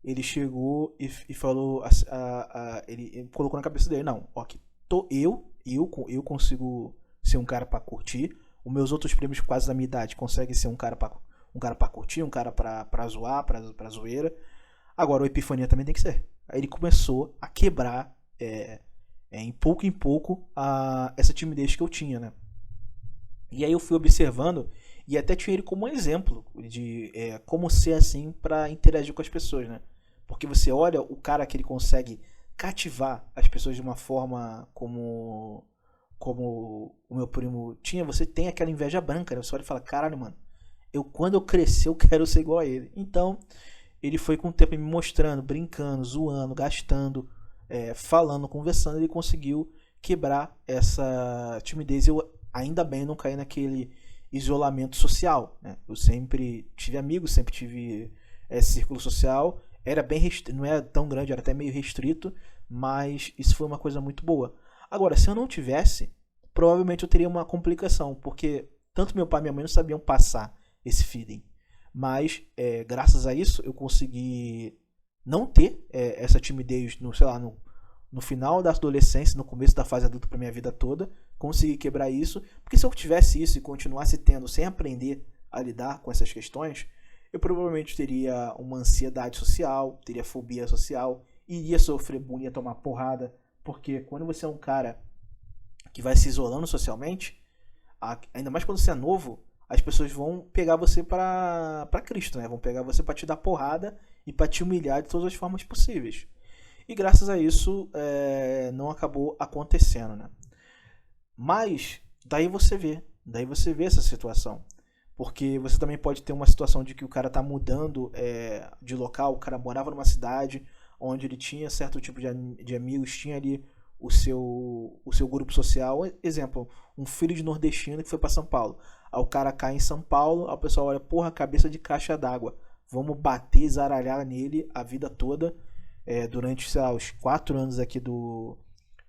ele chegou e falou, ele colocou na cabeça dele, não, ó, que eu consigo ser um cara pra curtir, os meus outros primos quase da minha idade conseguem ser um cara pra curtir, um cara pra zoar, pra zoeira, agora o Epifania também tem que ser. Aí ele começou a quebrar, em pouco, essa timidez que eu tinha, né? E aí eu fui observando e até tinha ele como um exemplo de como ser assim pra interagir com as pessoas, né? Porque você olha o cara que ele consegue cativar as pessoas de uma forma como o meu primo tinha, você tem aquela inveja branca, né? Você olha e fala, caralho, mano, quando eu crescer eu quero ser igual a ele. Então ele foi com o tempo me mostrando, brincando, zoando, gastando, falando, conversando, ele conseguiu quebrar essa timidez. Eu ainda bem não caí naquele isolamento social, né? Eu sempre tive amigos, sempre tive círculo social, era bem não era tão grande, era até meio restrito, mas isso foi uma coisa muito boa. Agora, se eu não tivesse, provavelmente eu teria uma complicação, porque tanto meu pai e minha mãe não sabiam passar esse feeling, mas graças a isso eu consegui não ter essa timidez no final da adolescência, no começo da fase adulta pra minha vida toda, consegui quebrar isso, porque se eu tivesse isso e continuasse tendo sem aprender a lidar com essas questões, eu provavelmente teria uma ansiedade social, teria fobia social, iria sofrer bullying, ia tomar porrada, porque quando você é um cara que vai se isolando socialmente, ainda mais quando você é novo, as pessoas vão pegar você pra Cristo, né? Vão pegar você pra te dar porrada e pra te humilhar de todas as formas possíveis. E graças a isso, não acabou acontecendo, né? Mas, daí você vê essa situação. Porque você também pode ter uma situação de que o cara tá mudando de local, o cara morava numa cidade onde ele tinha certo tipo de amigos, tinha ali o seu grupo social. Exemplo, um filho de nordestino que foi para São Paulo. Aí o cara cai em São Paulo, aí o pessoal olha, porra, cabeça de caixa d'água. Vamos bater, zaralhar nele a vida toda, durante, sei lá, os 4 anos aqui do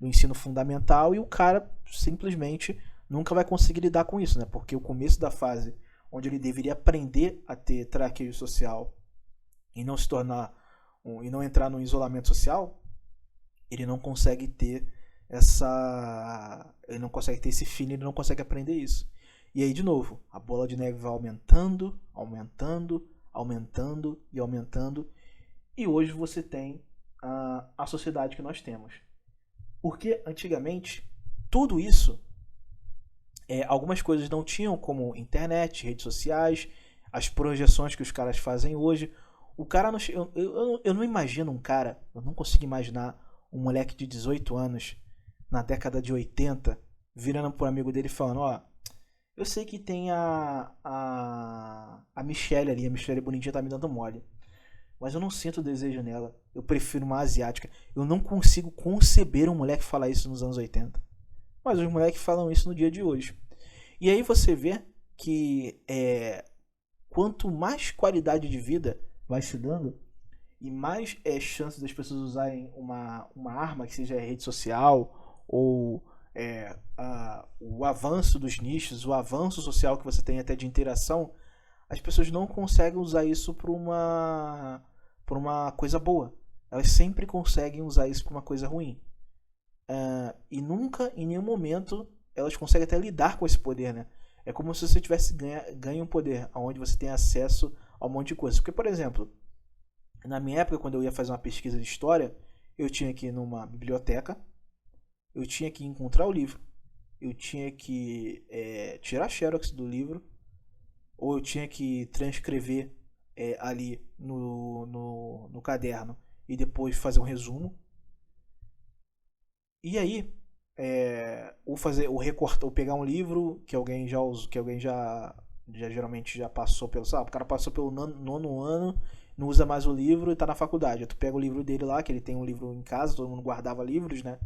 ensino fundamental, e o cara simplesmente nunca vai conseguir lidar com isso, né? Porque o começo da fase onde ele deveria aprender a ter traquejo social e não se tornar e não entrar no isolamento social, ele não consegue ter ele não consegue ter esse feeling, ele não consegue aprender isso. E aí de novo, a bola de neve vai aumentando, aumentando, aumentando e aumentando, e hoje você tem a sociedade que nós temos. Porque antigamente tudo isso, algumas coisas não tinham, como internet, redes sociais, as projeções que os caras fazem hoje. O cara não, eu não imagino um cara, eu não consigo imaginar um moleque de 18 anos na década de 80 virando pro amigo dele e falando, ó, eu sei que tem a Michelle ali, a Michelle bonitinha tá me dando mole, mas eu não sinto desejo nela, eu prefiro uma asiática. Eu não consigo conceber um moleque falar isso nos anos 80. Mas os moleques falam isso no dia de hoje. E aí você vê que quanto mais qualidade de vida vai se dando, e mais chances das pessoas usarem uma arma, que seja a rede social, ou o avanço dos nichos, o avanço social que você tem até de interação, as pessoas não conseguem usar isso por uma coisa boa. Elas sempre conseguem usar isso por uma coisa ruim. E nunca, em nenhum momento, elas conseguem até lidar com esse poder, né? É como se você tivesse ganho um poder, onde você tem acesso a um monte de coisas. Porque, por exemplo, na minha época, quando eu ia fazer uma pesquisa de história, eu tinha que ir numa biblioteca, eu tinha que encontrar o livro, eu tinha que tirar xerox do livro, ou eu tinha que transcrever ali no caderno e depois fazer um resumo. E aí, ou recortar, ou pegar um livro que alguém já usou, que alguém já geralmente já passou pelo, sabe, o cara passou pelo nono ano, não usa mais o livro e tá na faculdade. Aí tu pega o livro dele lá, que ele tem um livro em casa, todo mundo guardava livros, né?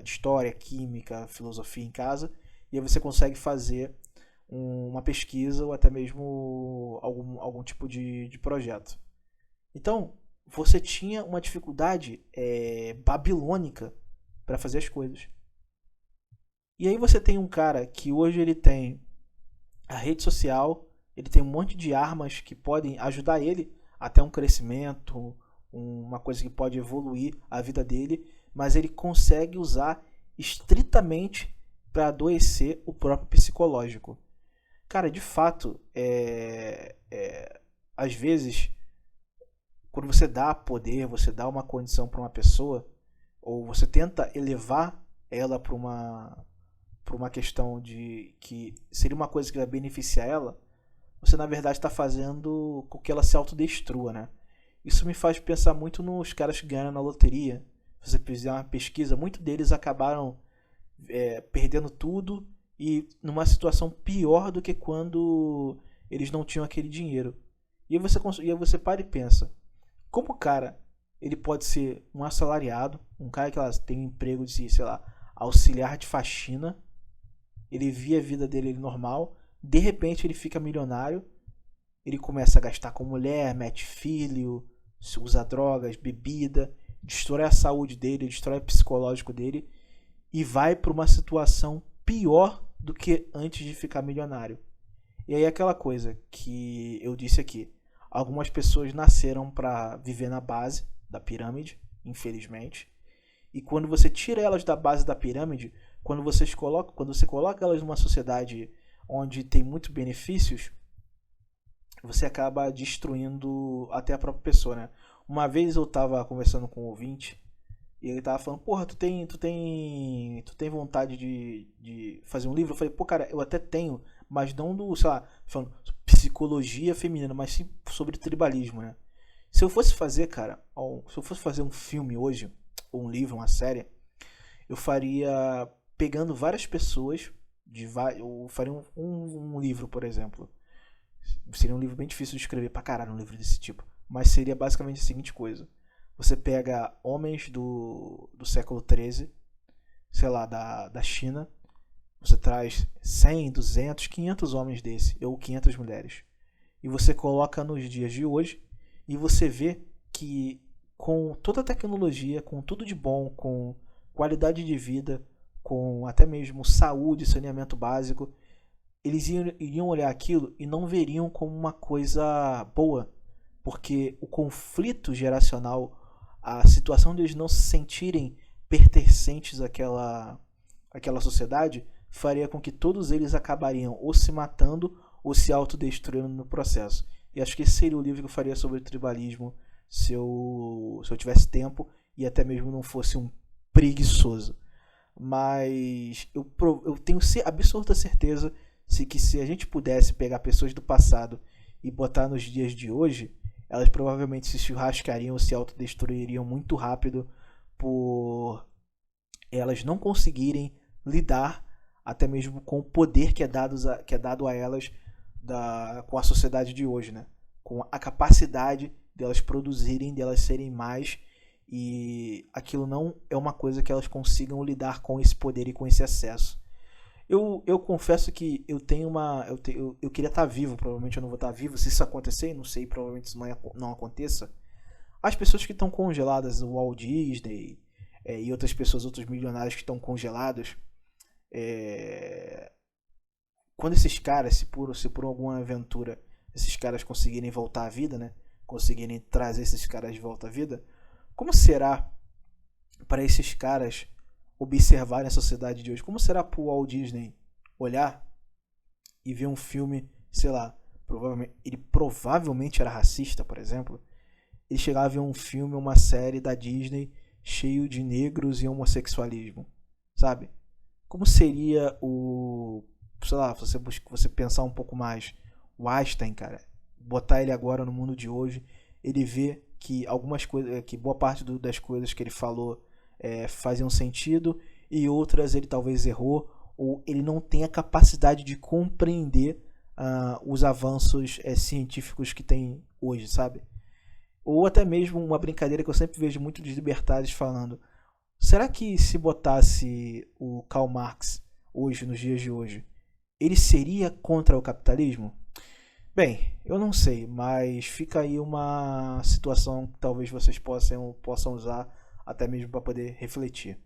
De história, química, filosofia em casa, e aí você consegue fazer uma pesquisa ou até mesmo algum tipo de projeto. Então, você tinha uma dificuldade babilônica para fazer as coisas. E aí você tem um cara que hoje ele tem a rede social, ele tem um monte de armas que podem ajudar ele até um crescimento, uma coisa que pode evoluir a vida dele, mas ele consegue usar estritamente para adoecer o próprio psicológico. Cara, de fato, às vezes, quando você dá poder, você dá uma condição para uma pessoa, ou você tenta elevar ela para uma questão de que seria uma coisa que vai beneficiar ela, você na verdade está fazendo com que ela se autodestrua, né? Isso me faz pensar muito nos caras que ganham na loteria. Se você fizer uma pesquisa, muitos deles acabaram perdendo tudo e numa situação pior do que quando eles não tinham aquele dinheiro. E aí você para e pensa, como o cara ele pode ser um assalariado, um cara que tem um emprego de, sei lá, auxiliar de faxina, ele via a vida dele normal, de repente ele fica milionário, ele começa a gastar com mulher, mete filho, usa drogas, bebida, destrói a saúde dele, destrói o psicológico dele e vai para uma situação pior do que antes de ficar milionário. E aí aquela coisa que eu disse aqui, algumas pessoas nasceram para viver na base da pirâmide, infelizmente, e quando você tira elas da base da pirâmide, quando você coloca elas numa sociedade onde tem muitos benefícios, você acaba destruindo até a própria pessoa, né? Uma vez eu tava conversando com um ouvinte e ele tava falando, porra, tu tem vontade de fazer um livro? Eu falei, pô, cara, eu até tenho, mas não do, sei lá, falando psicologia feminina, mas sim sobre tribalismo, né? Se eu fosse fazer, cara, se eu fosse fazer um filme hoje, ou um livro, uma série, eu faria pegando várias pessoas eu faria um livro, por exemplo. Seria um livro bem difícil de escrever pra caralho, um livro desse tipo. Mas seria basicamente a seguinte coisa. Você pega homens do século XIII, sei lá, da China. Você traz 100, 200, 500 homens desse, ou 500 mulheres. E você coloca nos dias de hoje e você vê que com toda a tecnologia, com tudo de bom, com qualidade de vida, com até mesmo saúde, saneamento básico, eles iriam olhar aquilo e não veriam como uma coisa boa, porque o conflito geracional, a situação de eles não se sentirem pertencentes àquela sociedade, faria com que todos eles acabariam ou se matando ou se autodestruindo no processo. E acho que esse seria o livro que eu faria sobre tribalismo se eu tivesse tempo e até mesmo não fosse um preguiçoso. Mas eu tenho absoluta certeza que se a gente pudesse pegar pessoas do passado e botar nos dias de hoje, elas provavelmente se churrascariam, se autodestruiriam muito rápido por elas não conseguirem lidar até mesmo com o poder que é dado a elas com a sociedade de hoje, né? Com a capacidade delas produzirem, delas serem mais, e aquilo não é uma coisa que elas consigam lidar com esse poder e com esse acesso. Eu confesso que eu tenho uma. Eu queria estar vivo, provavelmente eu não vou estar vivo. Se isso acontecer, não sei, provavelmente isso não aconteça. As pessoas que estão congeladas, o Walt Disney e outras pessoas, outros milionários que estão congelados, é, quando esses caras, se por alguma aventura, esses caras conseguirem voltar à vida, né? Conseguirem trazer esses caras de volta à vida, como será para esses caras observarem a sociedade de hoje? Como será para o Walt Disney olhar e ver um filme, sei lá, ele provavelmente era racista, por exemplo. Ele chegava a ver um filme, uma série da Disney cheio de negros e homossexualismo, sabe? Como seria sei lá, você pensar um pouco mais, o Einstein, cara, botar ele agora no mundo de hoje, ele vê que algumas coisas, que boa parte das coisas que ele falou faziam sentido e outras ele talvez errou, ou ele não tem a capacidade de compreender os avanços científicos que tem hoje, sabe? Ou até mesmo uma brincadeira que eu sempre vejo muito de libertários falando: será que se botasse o Karl Marx hoje, nos dias de hoje, ele seria contra o capitalismo? Bem, eu não sei, mas fica aí uma situação que talvez vocês possam usar até mesmo para poder refletir.